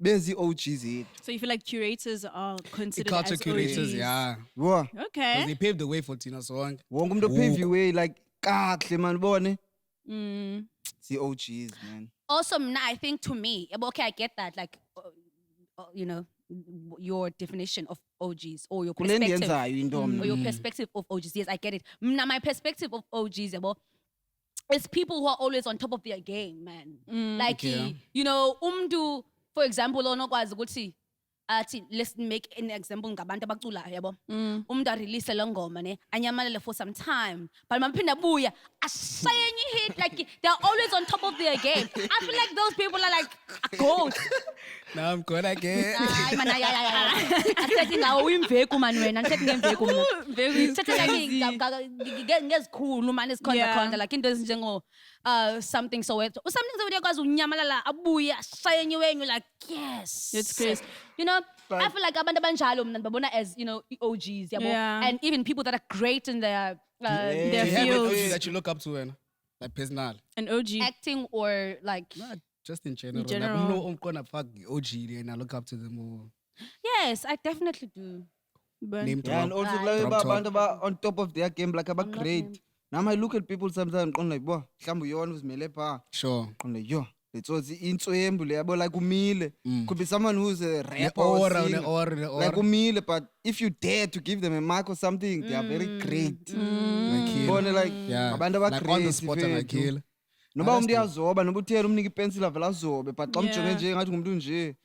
bezi OGs zethu. So you feel like curators are The considered culture as curators, OGs? yeah. Wa Because Okay. they paved the way for Tina Song. wonke umuntu opave way like kahle man bone Mm. si OGs man. Also, I think to me, okay, I get that, like, your definition of OGs or your Kule perspective. ndiyenzayo into Or your perspective of OGs. Yes, I get it. Now, my perspective of OGs, is people who are always on top of their game, man. Like, Okay. umdu, for example, onokwazi ukuthi let's make an example ngabantu abaculayo yabo. Umdu arelease le ngoma ne anyamalele for some time. But maphinda buya ashaye enye hit, like they're always on top of their game. I feel like those people are like a goat. Now I'm going again. Hayi man, asithi ngawo uyimveku man wena, asithi ngemveku mina. Very Sithi like ngezikhulu man esikhonza Yeah. khonza like into ezinjengo something so uyakwazi unyamalala abuye ashaye enye wenyu like yes. It's crazy. I feel like abantu abanjalo mna ndibabona as OGs yabo, Yeah. and even people that are great in their Their Do you have an field. OG that you look up to, like personal? An OG. acting or like Not just in general. general. Like, no, I'm gonna fuck OG and I look up to them more. yes, I definitely do. But Name Yeah, and drop. also Right. kula Drop abantu aba on top of their game like aba I'm not great. him. Now I look at people sometimes qonda like bo mhlawumbe uyona uzimele pha. Sure. Qonda yo letsotsi intswembu le yabo like umile. Could be someone who's a The rapper or aura, the singer. aura, the Like aura. umile, but if you dare to give them a mic or something, they are very great. Like kill. Bone like Yeah. abantu aba Like on the great spot and I kill. Noba that's umuntu the- uyazoba noba uthela umnika ipencil avela azobe but xa umjonge Yeah. nje ngathi ngumuntu nje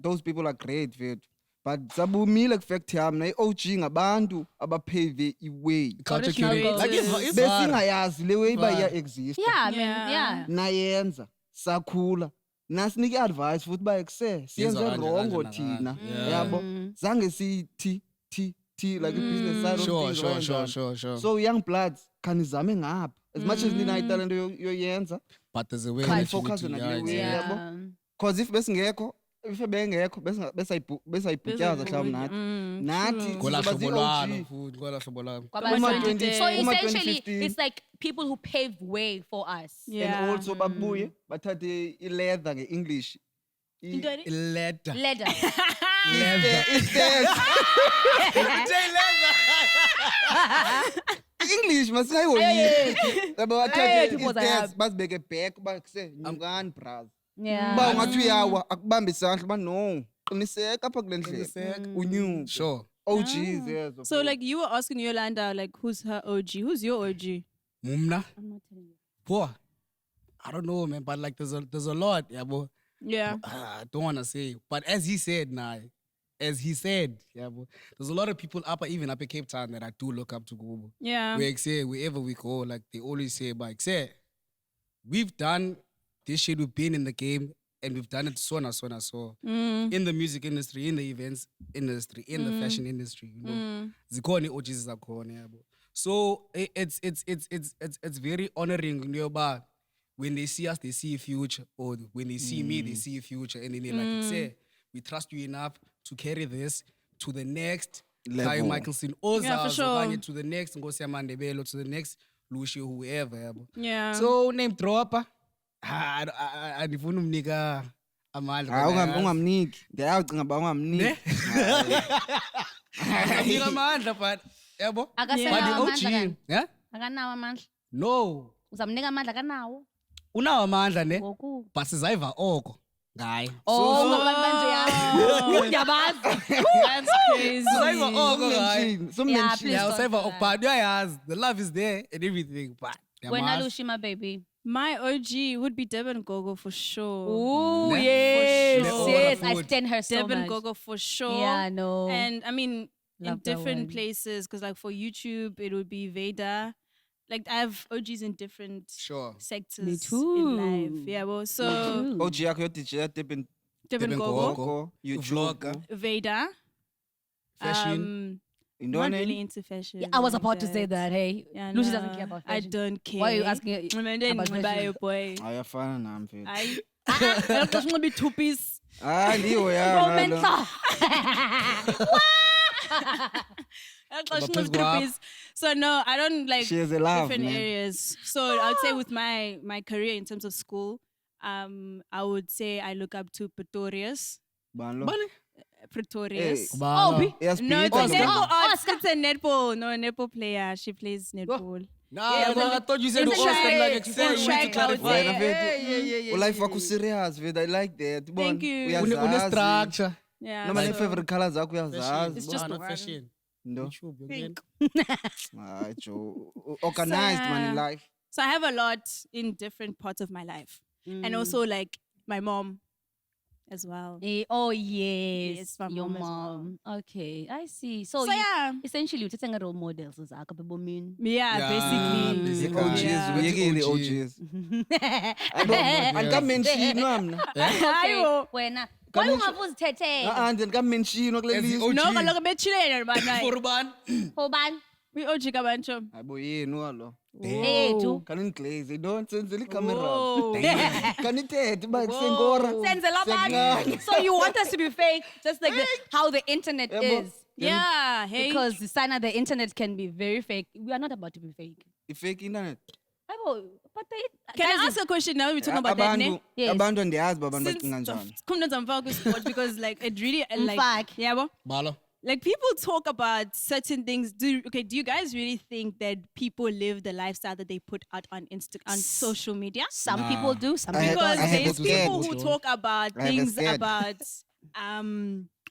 those people are great vethu. But sabumile kufact yami na i-OG ngabantu abapave i-way. Culture Traditional curator. Like it's creators. Vara. Besingayazi le way ba Vara. iya-exist. Yeah, I mean, Yeah. yeah. Nayenza sakhula nasinike i-advice futhi uba ekuse siyenze Yenza kanje, rongo kanje thina nakanje. yabo zange sithi like i-business side of things Sure. so young bloods khanizame ngapha as much as ninayo italente yoyenza But there's a way Can that you focus need on to, that way, yeah. yeah. Because if besingekho besayibhutyaza mhlawumbi nathi Ngola sizoba hlobo lwalo zii-OG. futhi, ngola hlobo lwalo. So Kuma essentially, 2015. it's like people who paved way for us. Yeah. And also babuye bathathe i-leather nge-English. Intoni? Leather. Leather. English masingayihoyiki. Yabo bathathe Tipo i-stairs bazibeke back bakuse nyukani bras. Yeah. Uba ungathi uyawa akubambe isandla uba no qiniseka apha kule ndlela unyuke. Sure. OGs yezo. So like you were asking Yolanda, like who's her OG? Who's your OG? Mumna. I'm not telling you. Poor. I don't know, man, but like there's a lot, yeah, but Yeah. I don't want to say. But as he said, yeah, but there's a lot of people even up in Cape Town that I do look up to go. Yeah. Where say wherever we go, like they always say, like say, we've done this shit, we've been in the game, and we've done it so in the music industry, in the events industry, in the fashion industry, you know. Zikhona OGs zakhona, yabo. So it's very honoring, you know, but when they see us, they see a future, or when they see me, they see a future, and then they like say, we trust you enough to carry this to the next Level. Kayo Michelson, Yeah, for sure. to the next Ngosi Amandebelo, to the next Lucio, whoever, yabo. Yeah. So name dropper. Andifuna umnika amandla. Ungamniki. Ndiyacinga ba ungamniki. Umnika amandla but yabo. But the Akasenawo amandla OG, kani? yeah? Akanawo amandla. No. Uzamnika amandla akanawo. Unawo amandla ne. Ngoku. But sizayiva oko ngaye. Oh, ngabantu banje yabazi. That's crazy. Sizayiva oko ngaye. Yeah, Sommention. please. Yeah, don't usayiva do oko that. but uyayazi the love is there and everything but Wena yamazi. Lushi, my baby. My OG would be Devon Gogo for sure. Ooh, Ne- yes, for sure. yes. I Food. stand her so Devon much. Gogo for sure. Yeah, I know. And I mean, in Love that different one. places, because like for YouTube, it would be Veda. Like I have OGs in different Sure. sectors Me too. in life. Yeah, well, so OG yakho yo DJ Devin Devon Devon Gogo, Gogo. YouTube. Vlogger. Veda. Fashion. Not really into fashion. Yeah, I was like about to say that. Hey, Yeah, Lucy no, doesn't care about I fashion. don't care. Why are you asking about about fashion? boy? Ayafana nami mfethu. I don't want to be two piece. Ndiyo ya. Romancer. So no, I don't like She has a love, different man. areas. So I would say with my career in terms of school, I would say I look up to Pretorius. Banlo. Pretorius. Hey. Oh, Yes, No, it's a Oscar. netball. Oscar. It's a netball. No, a netball player. She plays netball. Nah, Yeah, but I thought you said in the track, Oscar like in excel. You track, need to I would clarify. say. Ulife wakho serious veda I like that. Thank you. Une structure. Yeah. Noma so- ne-favorite colors zakho uyazazi. It's just Bana, the fashion. No. YouTube, again. Hayi Joe. Organized man in life. So I have a lot in different parts of my life. And also like my mom as well. Oh yes, Yes, my your mom as mom. Okay, I see. So, So yeah. essentially, you're taking role models zakho bebomini. Yeah, Yeah, basically. basically. OGs, Yeah. uyekile OGs. OGs. Andikamentionwa mna. Ayo. Wena, why Kamisho- ungavuzi thethe? Andikamentionwa kule As the list. OG. No, kaloku bethilene bana. For ban. Hobani? We OG kabancho. Hayibo yenu alo. Ethu. Kaningiglaze. Don't senzela i-camera. Whoa. Kanithethe uba kusenkora. Senzela abantu. So you want us to be fake, just like how the internet Yabo. is. Yeah, hey. Because Sana, the internet can be very fake. We are not about to be fake. I-fake internet. Aibo, but Can I ask a question now? We're talking about that, ne? Yes. Abantu andiyazi uba abantu Since bacinga njani. kumnazamfaka kwisport because like it really like Mfaki. yeah, well, Balo. like people talk about certain things. Do you guys really think that people live the lifestyle that they put out on on social media? Some people do, some I people Because I have there's a people scared. who talk about I have a things scared. about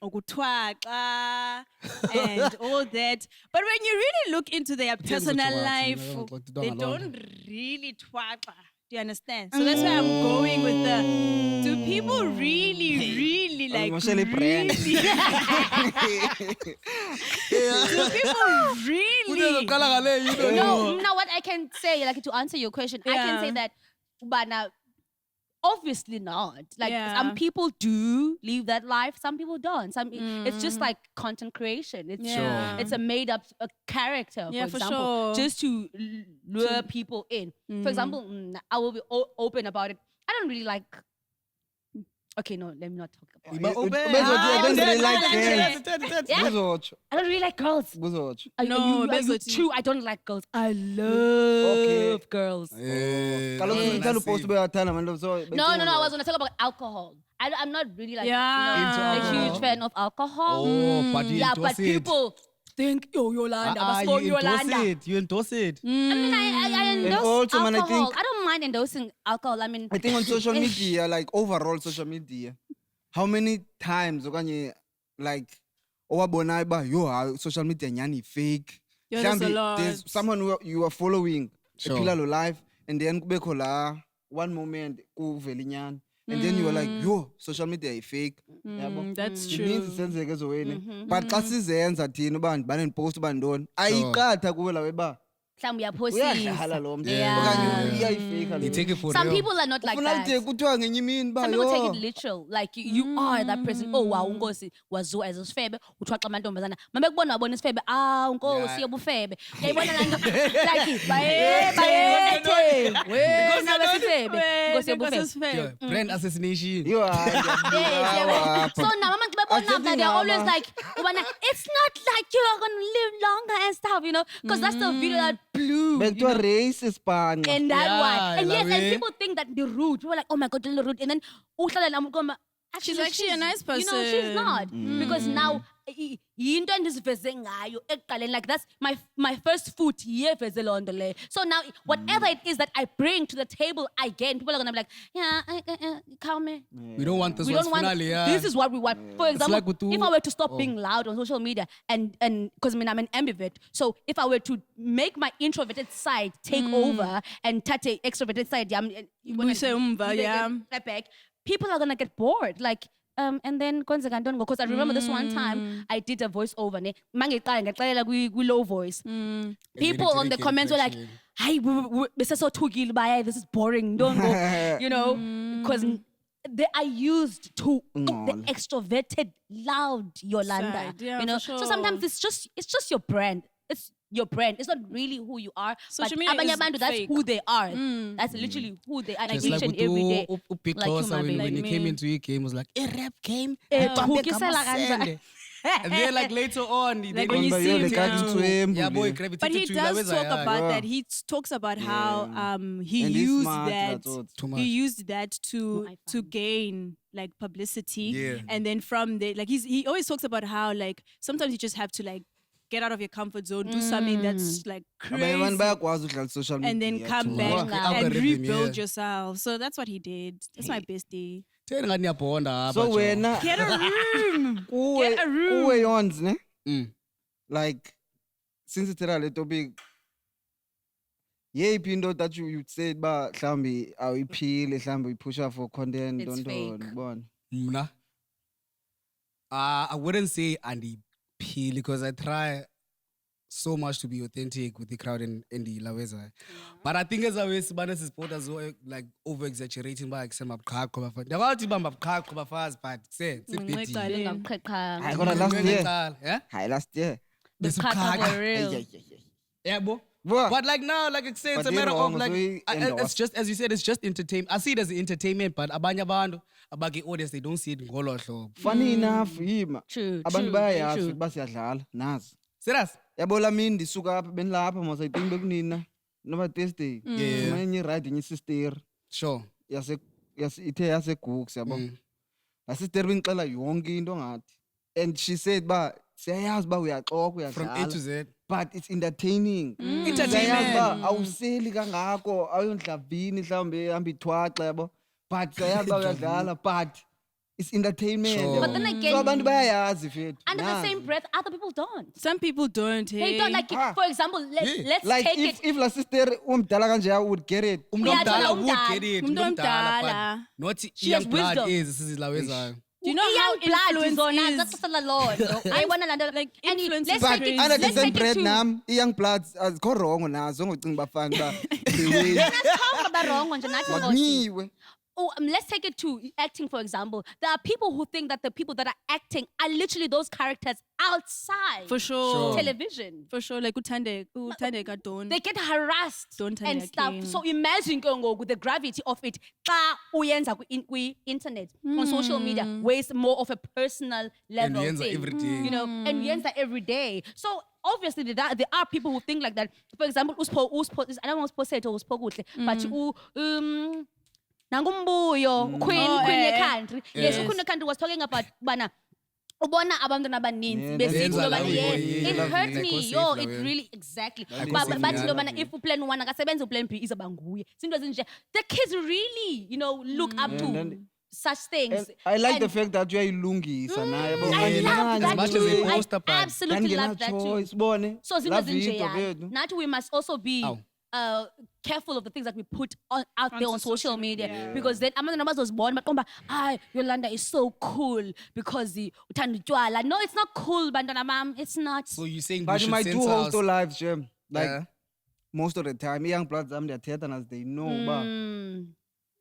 ukutwaxa and all that. But when you really look into their personal ukutwaxa, life, you know, like the they Donald. don't really twaxa. Do you understand? So that's where I'm going with the. Do people really like Emotionally brand. really? Do people really? No, now what I can say, like to answer your question, I can say Yeah. that Ubana, obviously not. Like Yeah. some people do live that life, some people don't. It's just like content creation. It's Yeah. it's a made up character, Yeah, for for example, sure. just to lure people in. For example, I will be open about it. I don't really like. Okay, no, let me not talk about it. But open. I don't really like girls. Yeah. Buzotsho, I don't really like girls. buzotsho. No, are you Bezothi. true? I don't like girls. I love girls. Kaloku ngicela upost ubeyathanda abantu so. No, I was gonna talk about alcohol. I'm not really like Yeah. a Into huge alcohol. fan of alcohol. Oh, but you Yeah, endorse but it. people think Yolanda, You endorse Yolanda. it. You endorse it. I mean, I endorse also, man, I alcohol. think- I don't mind endorsing alcohol. I mean, I think on social media, like overall social media, how many times okanye like owabonayo ba yo social media nyani fake. Yeah, there's a Mhlambi lot. there's someone who you are following Sure. ephila lo life and then kubekho la one moment kuvela inyani and then you are like yo social media is fake. Yabo? That's It true. means isenzeke ezowena. But xa sizenza thina ubani banenpost bandoni ayiqatha kuwe lawe ba mhlawumbe uyaphosisa. uyadlala lo mntu Yeah. okanye iyayifake You take it for Some real. people are not like ufuna that. lide kuthiwa ngenye imini ba Some people take yo it literal. Like you are that person. Oh wow, unkosi waziwa as isifebe, uthwaxa amantombazana. Mama kubona wabona isifebe, unkosi yobufebe. Uyayibona la nto like bayethe. Wena besifebe. Unkosi yobufebe. Yeah, brand assassination. yo hayi Yes, so now mama Accepting they're always Mama. like, "Ubana, it's not like you're gonna live longer and stuff, you know, because that's the video that blew. bekuthiwa racist panqa And that Yeah, one. And yes, love and it. people think that they're rude. People are like, oh my god, they're rude. And then uhlala namukoma. She's actually a nice You know, she's person. not. Because now yinto endiziveze ngayo ekuqaleni, like that's my first foot yeveze loo nto leyo. So now whatever it is that I bring to the table again, people are gonna be like, yeah, Kaume. We don't want this We one's don't want. finale. Yeah. This is what we want. For example, like with two- if I were to stop being loud on social media and because I mean I'm an ambivert, so if I were to make my introverted side take over and tate extroverted side, Buyise umva, yeah. back, people are gonna get bored. Like. And then kwenzeka ntoni because I remember this one time I did a voiceover ne mangiqala ngexelela kwi low voice. People on the comments were like, "Hayi besesothukile baya, this is boring, don't go." You know, because they are used to the extroverted loud Yolanda. Side, yeah, you know, for so sometimes sure. it's just your brand. It's your brand. It's not really who you are. Social but media abanye is abantu, that's fake. who they are. That's literally who they are. And I Just each like and with every day. Big like you, Xhosa my when baby. he Like came me. into it, game was like a rap game. Hukisela kanjani? And then like later on, Like then when you Remember, see yo, him le kati now. thwembu yeah, boy, le. gravitated But he to does Laweza, talk yeah. about Yeah. that. He talks about how he And he's used smart, that. that's all. Too much. He used that Oh, I to found. gain like publicity. Yeah. And then from the like he always talks about how like sometimes you just have to like get out of your comfort zone, do something that's like abanye abantu crazy, bayakwazi udlala social media and then come too. back Wow. and Algorithm, rebuild yeah. yourself. So that's what he did. That's my best day. Tell ngathi niyabonda apha, so Joe. wena Get a room. kuwe Get a room. kuwe yons ne Mm. like since ithetha le topic yeyiphi into that you said ba mhlawumbi awuyiphile mhlawumbi uyipusha for content It's don't fake. bona Mna? I wouldn't say andiphili because I try so much to be authentic with the crowd and the Laweza. But I think as always sibane supporters like over exaggerating by kusema buqhaqho bafana. Ndawathi bamba buqhaqho bafazi but say it's a bit. Ngiqale. hayi kodwa last year Yeah? hayi last year Buqhaqho for real. Yeah, bro. Bro, But like now, like I say, it's But a you're matter wrong, of like, so you it's endorse. just as you said, it's just entertainment. I see it as entertainment, but abanye abantu abake audience they don't see it ngolo hlobo. funny enough yima True. abantu true, very bayayazi true. ukuba siyadlala nazi Serious? yabo la mini ndisuka apha benilapha mos I think bekunina noba Thursday Yeah. manye ride nye sister Sure. ithe yasegooks yabo la sister benixela yonke into ngathi and she said ba siyayazi ba uyaxoka From A to uyadlala Z. but it's entertaining siyayazi Entertainment. ba awuseli kangako awuyondla vini mhlawumbe ehamba ithwaxa yabo but siyayazi ba uyadlala but it's entertainment Sure. yabo. But then again, so abantu bayayazi fethu under the nazi. same breath, other people don't. Some people don't. Hey. They don't like it. Ah. For example, let's like take if, it. if la sister umdala kanje would get it Umuntu Yeah, omdala Umuntu would omdala. get it. Umuntu Umuntu omdala, omdala. but not She young has blood wisdom. is. This is Laweza. Do you know how Young blood is on influence that's a lot. I want to like and influence let's is take crazy. it. under the Let's same take it bread to. nam i-young bloods azikho wrong nazo ngocinga bafana ba That's wrong nje nathi ngothi. wakuniwe let's take it to acting, for example. There are people who think that the people that are acting are literally those characters outside For sure. television. For sure. Like Uthandeka don't. They get harassed Don't and Thandeka stuff. King. So imagine with the gravity of it. Xa uyenza internet on social media, where it's more of a personal And level yenza thing. every day. You know, and yenza every day. So obviously there are people who think like that. For example, I don't know what's but Nangumbuyo, Queen Country. Yes, Queen Country was talking about bana. Ubona abantwana abaninzi Yeah, besithi benza lobana, labo, yeah, yeah, it love hurt it, like me. gossip, Yo, like, it yeah. really exactly. Like But gossip, bathi yeah, lobana love if plan 1 akasebenza plan B izoba nguye. Zinto ezinje. The kids really, look up And to then- such things. And I like the And fact that uyayilungisa naye yabo. I Yeah, love as that much as they too. I post about- absolutely love that too. choice bone. So zinto La ezinje video yani. bethu. Nathi we must also be Ow. careful of the things that we put out there on social media, media. because then abantwana bazozibona baqomba, Yolanda is so cool because uthanda utywala. No, it's not cool, bantwana bam. It's not. So you're saying we But you should might do censor host us- live jam. Like Yeah. most of the time, young bloods zam theater as they know ba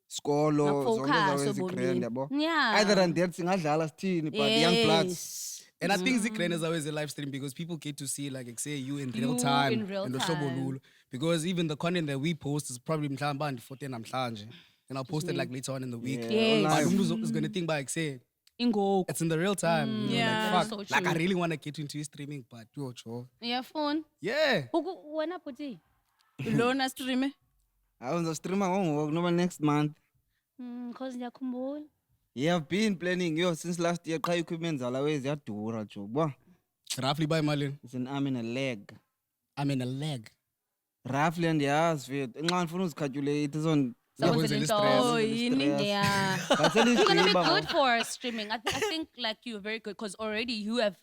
skolo zonke Focus zawe grand yabo. Yeah. Other than that singadlala sithini but young bloods Yes. And I think Zikrene is always a live stream because people get to see, like, say, you in real You time. in real and time. Uhlobo Lulu. Because even the content that we post is probably mhlawumbe and 14 namhlanje. And I'll post it like later on in the week. Yes. But online. umuntu is going to think back, say, Ingoku. it's in the real time. You know, Yeah. like, So fuck. Like, I true. really want to get into streaming, but yo, cho. Yeah, phone. Yeah. Wena puti. Lona stream. I was a streamer no next month. Cause ngiyakhumbula. Yeah, I've been planning since last year. Qha equipment always ziyadura jo. Bwa. Roughly by Malin. It's an arm and a leg. I'm in a leg. Roughly and yes, fit. Nxa ngifuna uzicalculate on Someone Yakwenza said le-stress. into- Oh, yini? Yeah. But You're gonna be good for streaming. I think like you're very good because already you have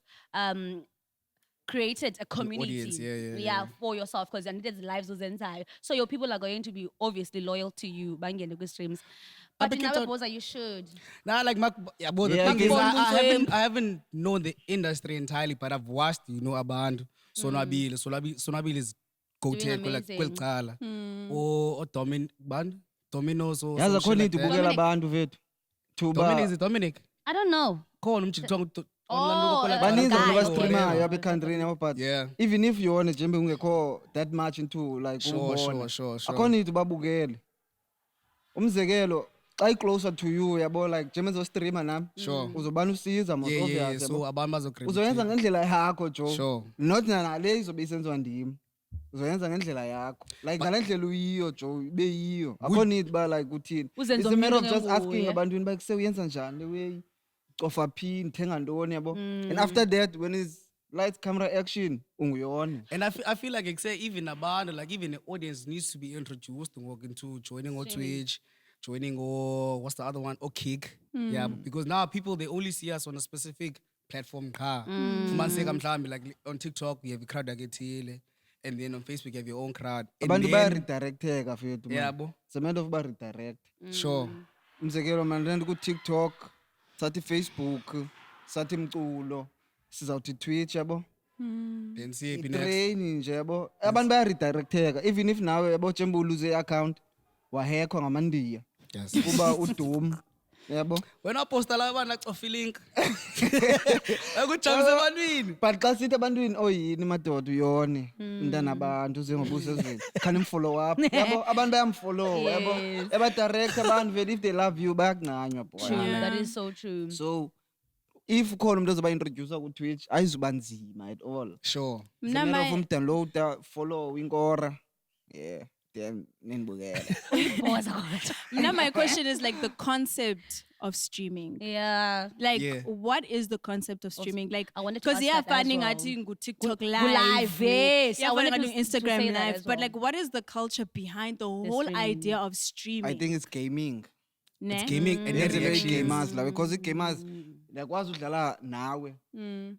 created a community. audience, yeah. For yourself because you needed lives was entire. So your people are going to be obviously loyal to you. Bangene good streams. But in But other keep words, you should. Nah, like, the Yeah, thing is, because- I haven't known the industry entirely, but I've watched, Abantu. Sonwabile is goated amazing. kwelcala. Or Domino's or yazi some akho shit need like that. ubukela abantu vethu. Dominic, is Thuba it Dominic? I don't know. Khona umjikithwa baninzi guys, abantu okay. abastreamayo apha ekhantrini yabo but Yeah. even if yona jembe ungekho that much into like Sure. akho need babukele. Umzekelo xa i-closer to you yabo like jembe zostreama nami Sure. uzobana usiza most Yeah. obvious So yabo. abantu bazogravitate. Uzoyenza ngendlela yakho jo. Sure. Not nale izobe isenziwa ndim. Uzoyenza ngendlela yakho. Like ngale ndlela uyiyo jo ibe yiyo. Akho need ba like uthini. Uzenze It's a matter of umuntu just asking ngenguye. abantwini ba kuseyenza njani le way. Cofa phi nithenga ntoni yabo. And after that when is lights camera action unguyona. And I feel like say even abantu, like even the audience needs to be introduced to walk into joining on Twitch, joining or what's the other one? Or Kick. Yeah, because now people they only see us on a specific platform car. Like on TikTok you have a crowd akethile, and then on Facebook you have your own crowd. And Abantu then- baya redirecteka fethu. Yeah, bo. It's a matter of ba redirect. Sure. Umzekelo man rent ku TikTok, sathi Facebook, sathi mculo, sizawuthi Twitch yabo. Then see it next. Train nje yabo. Abantu baya redirecteka even if nawe yabo jembe uluze account wahekho ngamandiya. Yes. Kuba udum. Yabo. When I post la abantu like of link. Akujabulisa ebantwini. But xa sithi ebantwini oyini madoda uyone mntana abantu uzengobuso ezweni khani follow up yabo abantu bayamfollow yabo Yes. eba direct abantu vele if they love you bayakunganywa True. boy. That is so true. So if khona umuntu ozoba introduce ku Twitch ayizuba nzima at all. Sure. It's a matter of download follow inkora. Yeah. Then nindibukela. Now my question is like the concept of streaming. Yeah. Like, Yeah. what is the concept of streaming? Like, I wanted to because ask yeah, that as finding well. out you TikTok Go live, live, yes. yeah, I wanted doing to say Instagram that live. as But well. like, what is the culture behind the whole streaming. idea of streaming? I think it's gaming. Ne? Gaming and Yenze le reactions. gamers la because i-gamers yakwazi udlala nawe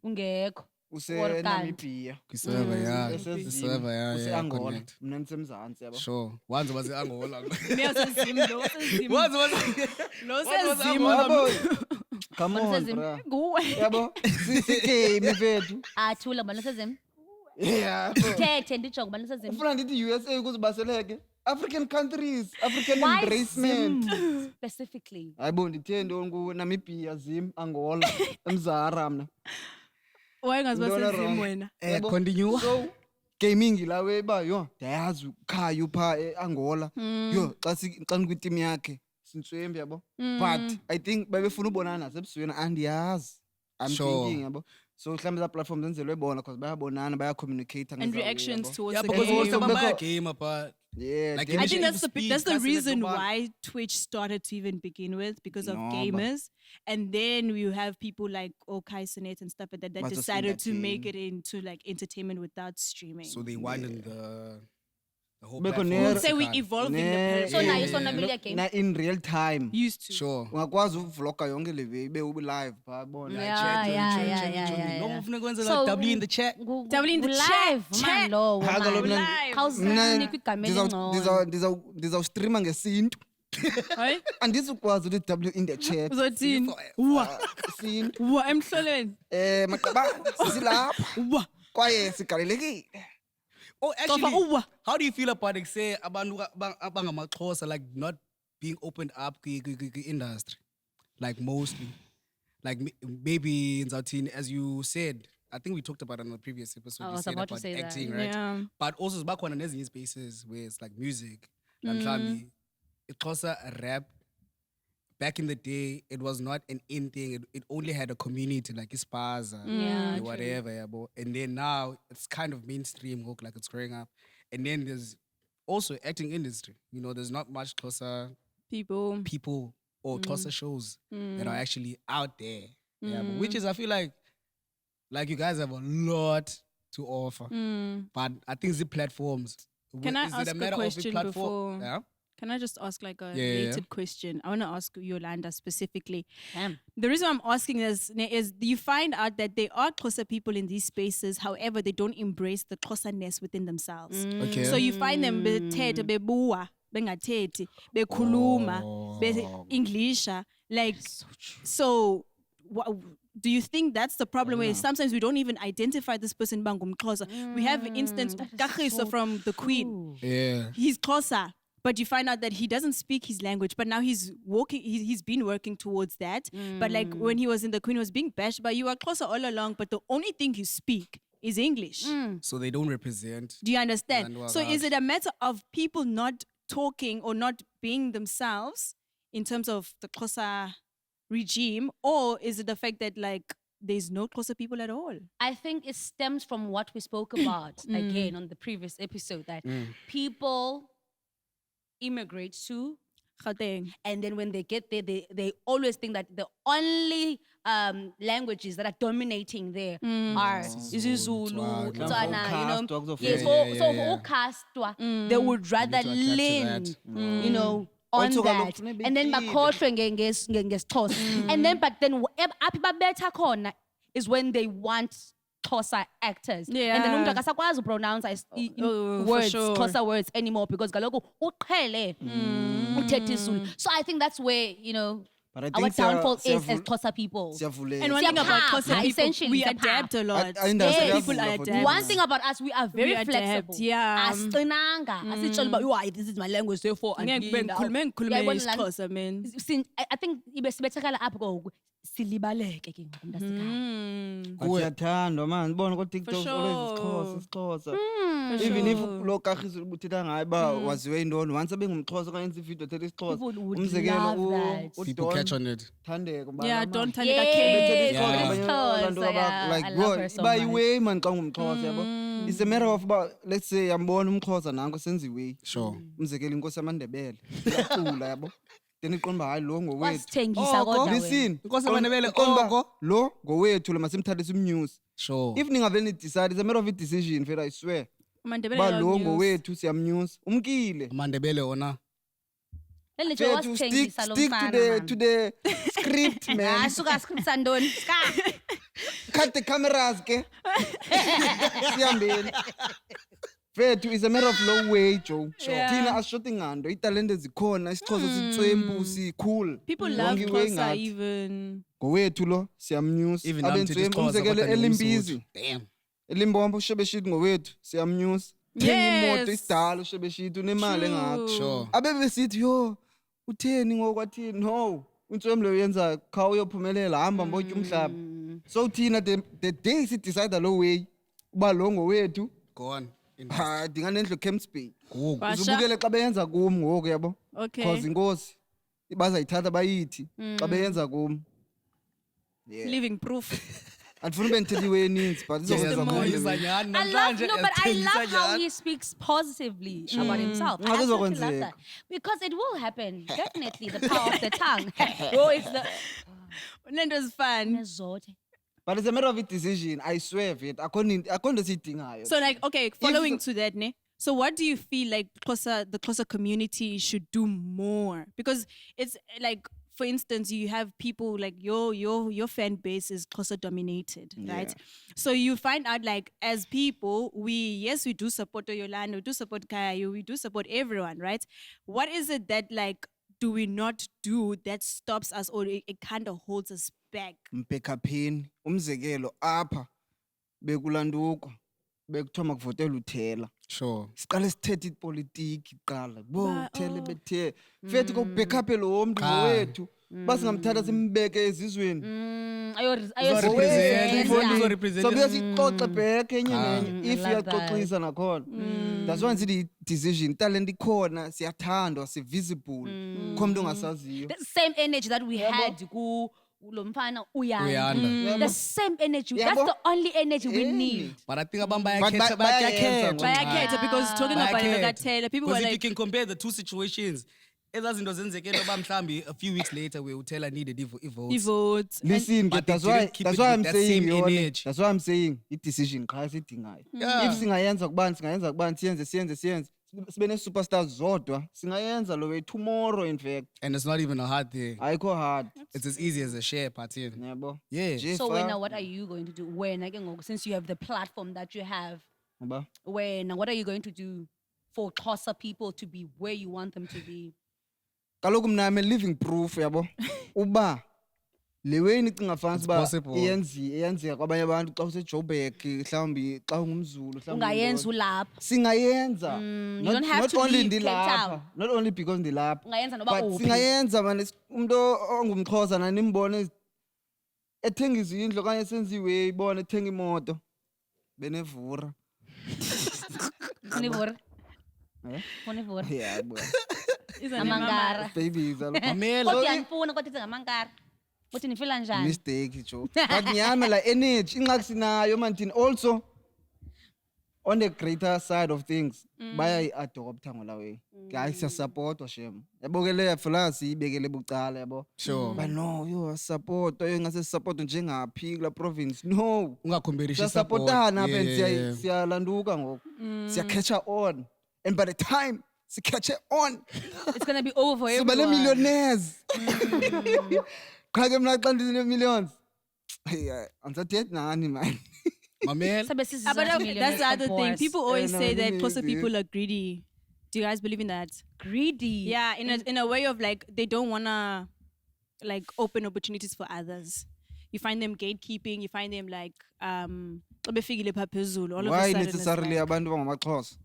Ungekho. useNamibia. Kwiserver, yeah. Esezini, Kwiserver, yeah. use-Angola. Connect. Mina ndisemzantsi yabo. Sure. Once was Angola. Me osezim, lo osezim. Once was Lo was osezim, Yabo. Come on, Mfundisi bra. nguwe. Yabo. Sigame fethu. Thula ngibani sezim. Yeah. Thethe ndijonge ngibani sezim. Ufuna ndithi USA ukuze baseleke. African countries, African Why embracement. Zim specifically? Hayibo ndithende Namibia, Zim, Angola, eMzara mna. Why Ntona ngazibasezimo wrong? wena? Yabo? Continue. So gaming la we ba yo ndiyazi uKhayu pha eAngola. Yo xa nikwitim yakhe sintswembi yabo. But I think babefuna ubonana nasebusweni andiyazi. I'm Sure. thinking yabo. So mhlambe za platforms enzelwe bona because bayabonana bayacommunicate And reactions towards Yeah, the because most of game. them are game apart. Yeah, Like, damn. I think initially that's you the speak, that's the that's the reason little why Twitch started to even begin with, because of No, but- gamers, and then we have people like Kai Sinet and stuff like that Must have seen decided that to make thing. it into like entertainment without streaming. So they widened the whole Beko platform. near- We'll say we Can't. evolving the Ne- So platform. now yeah, you saw yeah. Nabilia game. na in real time. Used to. Sure. Ungakwazi uvlogga yonke le way ibe ube live pha bona. No, So, W in the chat. Double in the live, chat. man, lo, Cha, man. kaloku mna- Live. Khawuzinikwe igama elingcono. ndizawustrima ngesintu. Hayi? Andizukwazi ukuthi W in the chat. Uzothini? Wa. Isintu. Wa emhlolweni. Maqaba silapha Wa. kwaye sigalelekile. Oh, Cofa actually, uwa. how do you feel about like say abantu abangamaxhosa like not being opened up industry, like mostly, like maybe in Zautin, as you said, I think we talked about it on the previous episode. I You was said about to about say that. acting, right? Yeah. But also back on these spaces where it's like music, like Xhosa rap. Back in the day, it was not an in thing. It only had a community like Ispaza, Yeah, true. whatever. Yeah, but, and then now it's kind of mainstream, like it's growing up. And then there's also acting industry. You know, there's not much Xhosa People. or Xhosa shows that are actually out there. Yeah, but which is I feel like you guys have a lot to offer. But I think the platforms. Can I is ask it a a matter of question the platform? before- Yeah. Can I just ask like a Yeah. related question? I want to ask Yolanda specifically. Damn. The reason I'm asking is you find out that there are Xhosa people in these spaces, however, they don't embrace the Xhosa-ness within themselves. Okay. So you find them bethethe bebuwa, bengathethi, bekhuluma, be-Englisha, like so. Do you think that's the problem? Where sometimes we don't even identify this person bangumxhosa. We have instance Kagiso from the Queen. Yeah. He's Xhosa, but you find out that he doesn't speak his language. But now he's working. He's been working towards that. But like when he was in the Queen, he was being bashed. But you are Xhosa all along. But the only thing you speak is English. So they don't represent. Do you understand? And So is it a matter of people not talking or not being themselves in terms of the Xhosa regime, or is it the fact that like there's no Xhosa people at all? I think it stems from what we spoke about again on the previous episode, that people immigrate to, Gauteng. and then when they get there, they always think that the only languages that are dominating there are isiZulu, Tswana. Tswana, you know. Castwa, Yes, yeah, so yeah. for castwa, they would rather to adapt to lean, that. you know, on Also, that, kaloku and then funekile. bakhohlwe ngesixhosa. And then, but then aphi babetha khona is when they want Xhosa actors. And then Yeah. umuntu akasakwazi pronounce for words, sure. Xhosa words anymore, because kaloku uqhele uthetha isiZulu. So I think that's where, you know, But I our think downfall is as siyavul- Xhosa people. siyavuleka. And one thing about Siyapha, Xhosa people, essentially, we siyapha. adapt a lot. Industry Yes. People iyavula for adapt. One thing about us, we are very We adapt, flexible. yeah. Asiqinanga. Asitshela uba, "Yo, this is my language, therefore Ngeke andilinda." ngikhulume Uyayibona lana? isiXhosa, man. I think ibe sibethakala apho ngoku silibaleke ke ngoku mntasekhaya. But siyathandwa man bona ko-TikTok For always sure. isiXhosa. Even if lo kagiso ubuthetha ngayo uba waziwe yintoni, once abengumXhosa okanye enza ividiyo ethetha isiXhosa. People would Umzekelo love that. People catch on it. Thandeka Yeah, Mbalama. don't Yeah. Thandeka K. Yeah. Xhosa, yeah. Like I bro, love her so iba much. iway man xa ungumXhosa yabo. It's a matter of uba let's say yambona umXhosa nanko senza iway. Sure. Umzekelo inkosi yamaNdebele iyacula yabo. Then iqonda uba hayi lo ngowethu. Wasithengisa kodwa wena. Listen, Inkosi yamaNdebele, iqonda uba oko. lo ngowethu lo masimthathe simnews. Sure. If ningavele ni-decide, it's a matter of a decision, Fela, I swear. Mandebele Ba love lo news. ngowethu siyamnews. Umkile. Mandebele ona. Leli nje Fethu, stick wasithengisa lo to mfana, the man. to the script, man. Ah, suka script sandoni. Ska. Cut the cameras, ke. Siyambeni. Fethu, it's a matter of low way, Joe. Yeah. Thina asishoti ngando, italente zikhona, isiXhosa sitswembu, si-cool. People love Wonke iwe Xhosa ngathi. even. Ngowethu lo siyamnews. Even now to Abentswembu, discuss umzekelo about the elimbizi. Damn. Elimbombo shebeshit ngowethu siyamnews. thenga imoto Yes. isidala ushebeshithi unemali engakho. Sure. Abebesithi yo utheni ngokwathini no uNtswem lo yenza kha uyophumelela hamba mbotya umhlaba. So thina the day si decide lo way uba lo ngowethu Gone. ha dinga nendlu Camps Bay. Ngoku. Basha. Uzubukele xa beyenza kum ngoku yabo. Okay. Cause inkosi bazayithatha bayithi xa beyenza kum. Living proof. Andifuna ube ndithetha iwe eninzi but izokwenza Testimony. kum. I love no, but I love how he speaks positively about himself. I Ngabe absolutely love zokwenzeka. that because it will happen. Definitely, the power of the tongue. Oh, it's the Nento is fun. Nezothe. But it's a matter of a decision. I swear it. According to sitting So like, okay, following to that, ne? So what do you feel like the closer community should do more? Because it's like, for instance, you have people like your fan base is closer dominated, right? So you find out like as people, we do support Yolanda, we do support Kaya, we do support everyone, right? What is it that like do we not do that stops us or it kind of holds us back? Mpekapheni umzekelo apha bekulandukwa bekuthiwa makuvotela uthela. Sure. Siqale sithethe ipolitiki kuqala. Bo Ba- uthele oh. bethe. Fethi kokubackup lo mntu wethu. Basingamthatha simbeke ezizweni. Uzorepresent. So buyasixoxe back enye Ah. nenye if I love that. iyaxoxisa nakhona. That's why ngithi decision talent ikhona siyathandwa si visible. Khomuntu ongasaziyo. The same energy that we had ku lo mfana uyanda. Uyanda. The same energy. Yabo. That's the only energy we need. But I think about But bayakhetha bayayenza ngoba- Bayakhetha because talking about Bayakhetha. Taylor, people were Because if you like, can compare the two situations, ezazinto zenzekile oba mhlambi a few weeks later we utela needed votes. votes. And Listen, But they that's why didn't keep it I'm with that saying same yona. energy. That's why I'm saying i-decision qha sidingayo. Yeah. If singayenza kubani siyenze sibe ne-superstars zodwa singayenza lo way tomorrow in fact And it's not even a hard thing. ayikho hard It's as easy as a share party. yabo. Yeah. Nje So fa- wena, what are you going to do? Wena ke ngoku, since you have the platform that you have, Yabo. wena, what are you going to do for Xhosa people to be where you want them to be? Kaloku mna I'm a living proof yabo. Uba le way nicinga fancy It's ba possible. iyenzeka kwabanye abantu xa useJoburg mhlawumbi xa ungumZulu mhlawumbi Ungayenza ulapha. singayenza you don't have not to only leave Cape ndilapha Town. not only because ndilapha Ungayenza noba but uphi. singayenza man umuntu ongumXhosa nanimbone ethenga izindlu kanye senziwe ibona ethenga imoto benevura Univora. Eh? Univora. yeah bro Amangara. babies alo Mamela. Kodwa yanifuna kodwa ithi ngamangara. Uthi nifila njani? mistake Joe but nyama la energy inxaki sinayo man thina also on the greater side of things bayayi-adoptha ngola way hayi siyasupportwa shem yabo ke leya fula siyibekele bucala yabo Sure. but no yo support ingase support njengaphi kula province no Ungakhomberishi siyasupportana apha and Yeah. siyalanduka ngoku siya catch on and by the time si catch on It's going to be over for siba everyone. le-millionaires qha ke mna xa ndine-millions andisathethi nani man Mamela. Sabe sizizwa But nje millionaires that's the other thing. boss. People always no, say no, that no, closer no. people are greedy. Do you guys believe in that? greedy. Yeah, in a way of like they don't wanna like open opportunities for others. You find them gatekeeping. You find them like xa befikile phaa phezulu, all of a why sudden it's necessarily like, abantu bangamaxhosa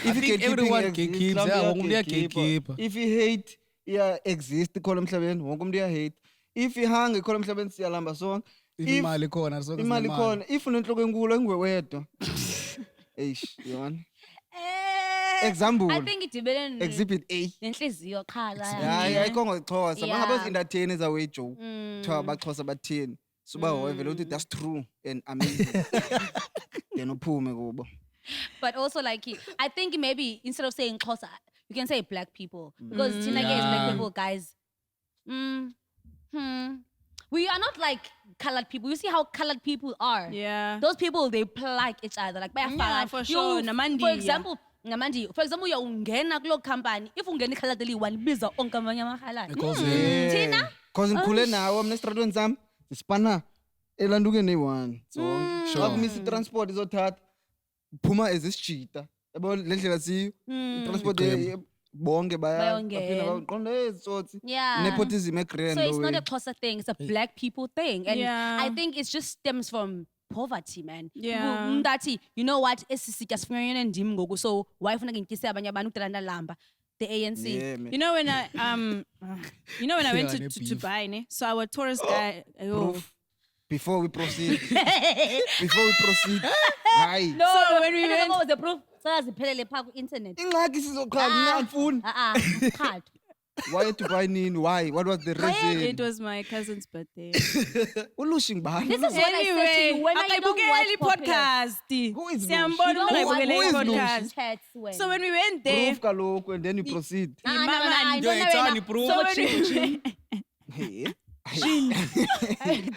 I think everyone gatekeeps. Yeah, wonke umuntu uyagatekeeper. if i-hate iya-exist ikhona emhlabeni wonke umuntu iya-hate if ihange ikhona emhlabeni siyalamba sonke If imali khona, sonke imali sinemali. khona if unenhloko enkulu engwe wedwa eish yona example I think idibene exhibit A nenhliziyo qha la. hayi ayikho ngoxhosa Yeah. bangabe zi-entertain ezawe joe kuthiwa abaxhosa bathini suba howe vele uthi that's true and amazing then uphume kubo But also like I think maybe instead of saying Xhosa, you can say black people because Tina is black Yeah. people, guys. We are not like colored people. You see how colored people are. yeah. Those people they like each other. Like bayafana. for You- sure. Namandi, For yeah. example, Namandi. For example, you ungena kulo company. If ungena colored li one biza onke amanye amahalali. Because Tina? cause ngikhule nawo mna esitratweni sami sisipana elandukeni eyi-1 zonke xa kumisa itransport izothatha phuma ezisijita yabo le ndlela siyo itransport bonke Bayongena. baqonda ezitsotsi Yeah. nepotism egrand So it's not a Xhosa thing. It's a black people thing. And Yeah. I think it just stems from poverty, man. Yeah. Umuntu athi, you know what, esi sitya sifunyanwe ndim ngoku, so why funeka ngityise abanye abantu ukudala ndalamba? The ANC. Yeah, man. You know when I went Yeah, to beef. Dubai, ne? So our tourist guy, Proof. Before we proceed. Hayi. No, So when we and went- what was the proof? Saziphelele phaa ku-internet. Ingxaki sizoqala mina andifuni. Hard. Why Dubai nini? Why? What was the it reason? was my cousin's birthday. Ulushi ngubani? This is what I said to you when I don't watch akayibukeli Popular. podcast. Who is Siyambona You don't umuntu watch akayibukeli Lucy? podcast. chats when. So when we went there, Proof kaloku and then you proceed. No, Mama, I Yo, don't it's know on wena. the proof. so when we Hey.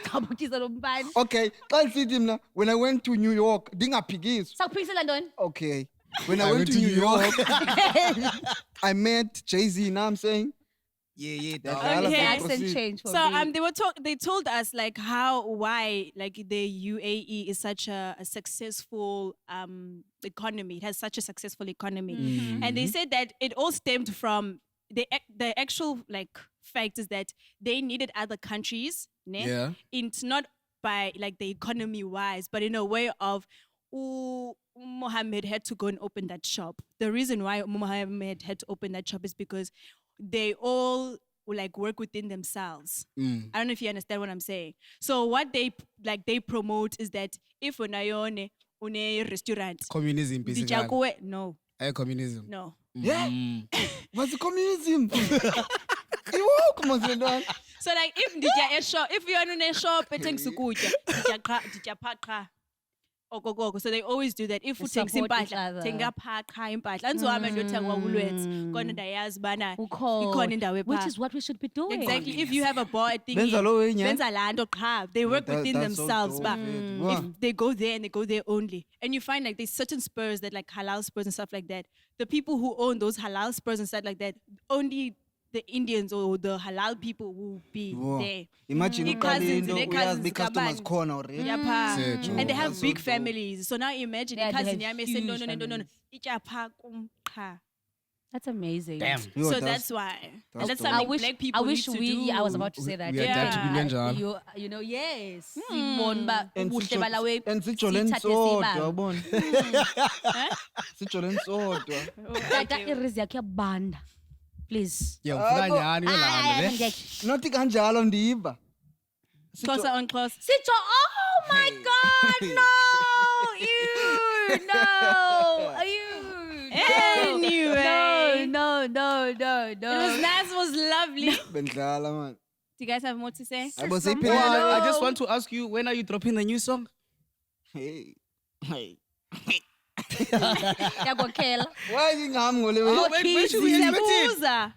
Gqabukisa lo mbane. Okay, xa lisithi mna when I went to New York, ndingaphikiswa. Sakuphikisela ntoni? Okay. When I went to New York, I met Jay-Z, you know what I'm saying? Yeah, That's dog. all of Okay. them Accent proceed. change for So me. they told us like why like the UAE is such a successful economy. It has such a successful economy, and they said that it all stemmed from the actual like fact is that they needed other countries, ne? Yeah. It's not by like the economy wise, but in a way of Mohammed had to go and open that shop. The reason why Mohammed had to open that shop is because they all like work within themselves. I don't know if you understand what I'm saying. So what they promote is that if unayone une restaurant, Communism, basically. Dijakuwe, no, Communism. no. Yeah? What's the communism? Yo, come on, Zidane. So like if you're in a shop ethengisa ukutya, dija pha ogogogo. So they always do that. If uthengisa support each impahla, other. thenga pha qha impahla. Andizohamba ndiyothenga kwaWoolworths. Kona ndayazi bana ikhona indawo Which epha. is what we should be doing. Exactly. If you have a bar at Benza lo wenye. benza laa nto qha. They work That- within that's so themselves. dope, But man. if Wow. they go there and they go there only. And you find like there's certain spurs that like halal spurs and stuff like that. The people who own those halal spurs and stuff like that, only the Indians or the halal people will be Wow. there. Imagine uqale Ii-cousins, into nee-cousins uyazi be-customers zikabani. khona already. Yapha. Set, And they oh, have that's big so dope. families. So now imagine Yeah, they cousin have yami said no huge no no no no. families. Itya pha kum qha. That's amazing. Damn. Yo, So that's why. And that's dope. something I wish, black people need to do. I was about to say that. We adapt to Yeah. be njalo. You know, yes. Sibone uba And ubuhle balawe and sijole sithathe nsodwa siyibambe. yabona. Sijole nsodwa. Tata irizi yakhe yabanda. Please. Yeah, ufuna nyani yolanda, ne? Nothi kanjalo ndiva. Xhosa on Xhosa. Sitho, oh my God, no! Ew, no! Ew. Anyway. No. It was nice, it was lovely. Bendlala man. Do you guys have more to say? Yabo Oh, seyiphelele. I just want to ask you, when are you dropping the new song? Hey. Hey. Yakokhela. Why ngingami ngole Oh, wena? when should we expect it? Siyabuza.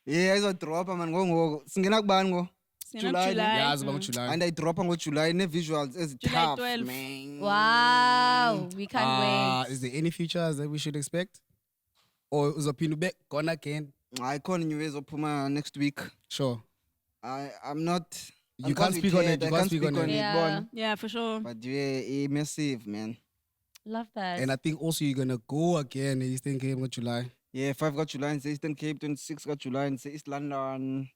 Yeah, izodropa man ngongoko. Singena kubani ngo? Singena July. Yeah, it's about July. And I dropa ngo-July ne-visuals July ezi-tough, 12. man. Wow, we can't wait. Is there any features that we should expect? Or uzophinda ube gone again? I khona new ezophuma next week. Sure. I'm not. You can't speak on it, I you can't can't speak speak on on it. it, Yeah. bona. Yeah, for sure. But yeah, massive, man. Love that. And I think also you're gonna go again in Eastern Cape in July. Yeah, 5 July in Eastern Cape, 26 July in East London.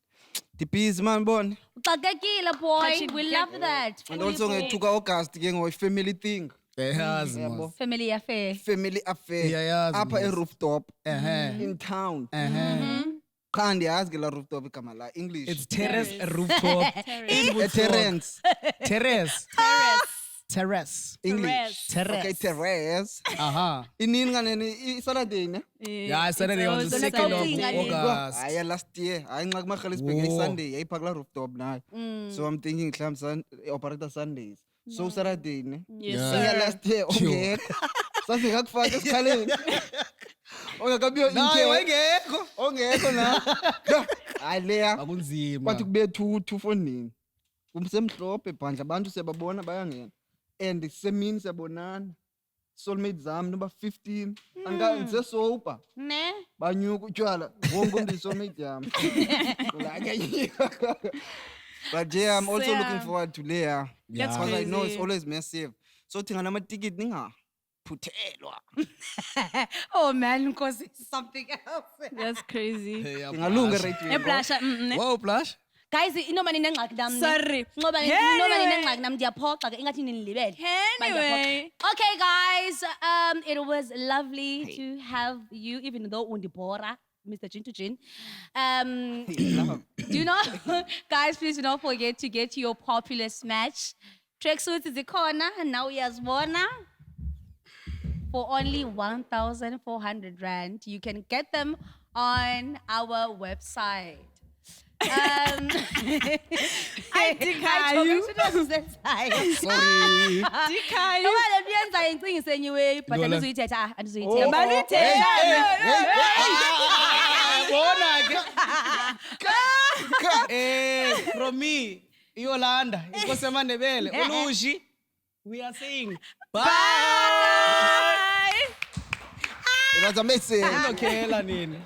The peace, man, bon. Uxakekile, boy. Touching We cap. love that. And also nge-2 August ke family thing. Yes, yabo. man. Family affair. Family affair. Yeah, yes, Upper man. rooftop Uh-huh. in town. Uh-huh. Cha ndiyazi ke la rooftop igama la English. It's terrace rooftop. a terrace. Terrace. Terrace. English. Terrace. Okay, terrace. Uh-huh. Inini kanene Saturday ne? Yeah, Saturday on the It's 2nd of something, August. Hayi last year. Hayi nxa kumaGalesburg Whoa. Sunday yayiphaka la rooftop nayo. So I'm thinking mhlawumbe operator Sundays. So Saturday ne? Yes, Yeah. Iya sir. last year ongekho. Sasingakufaka esikhaleni. Ongakabiyo No, inthe. wengekho. Ongekho na. Hayi leya. Akunzima. Bathi kube 2 fonini. Kumsemhlophe bhandla abantu siyababona bayangena. And semini siyabonana. Soulmate zami number 15. Anga ngise sober. Ne? Banyuka utshwala. Wonke umuntu isoulmate yami. But yeah, I'm also Yeah. looking forward to Leah. That's Because I know it's crazy. always massive. So thinga nama-ticket ningaphuthelwa. Oh man, because it's something else. That's crazy. Hey, Ngingalunga right Eblasha, Whoa, Plush. Guys, inoma ninengxaki nam. Sorry. Ngoba inoma ninengxaki nam ndiyaphoxa ke ingathi ninilibele. Anyway. Okay, guys. It was lovely to have you, even though undibora, Mr. Gin to Gin. Do not, guys, please do not forget to get your populous match. Tracksuits is the corner, and now uyazibona. For only 1,400 Rand. You can get them on our website. Dikhayu. Sorry. Dikhayu. From me, Yolanda, Ikosemandebele, Olushi, we are saying bye. It was amazing. Okay, Lanini.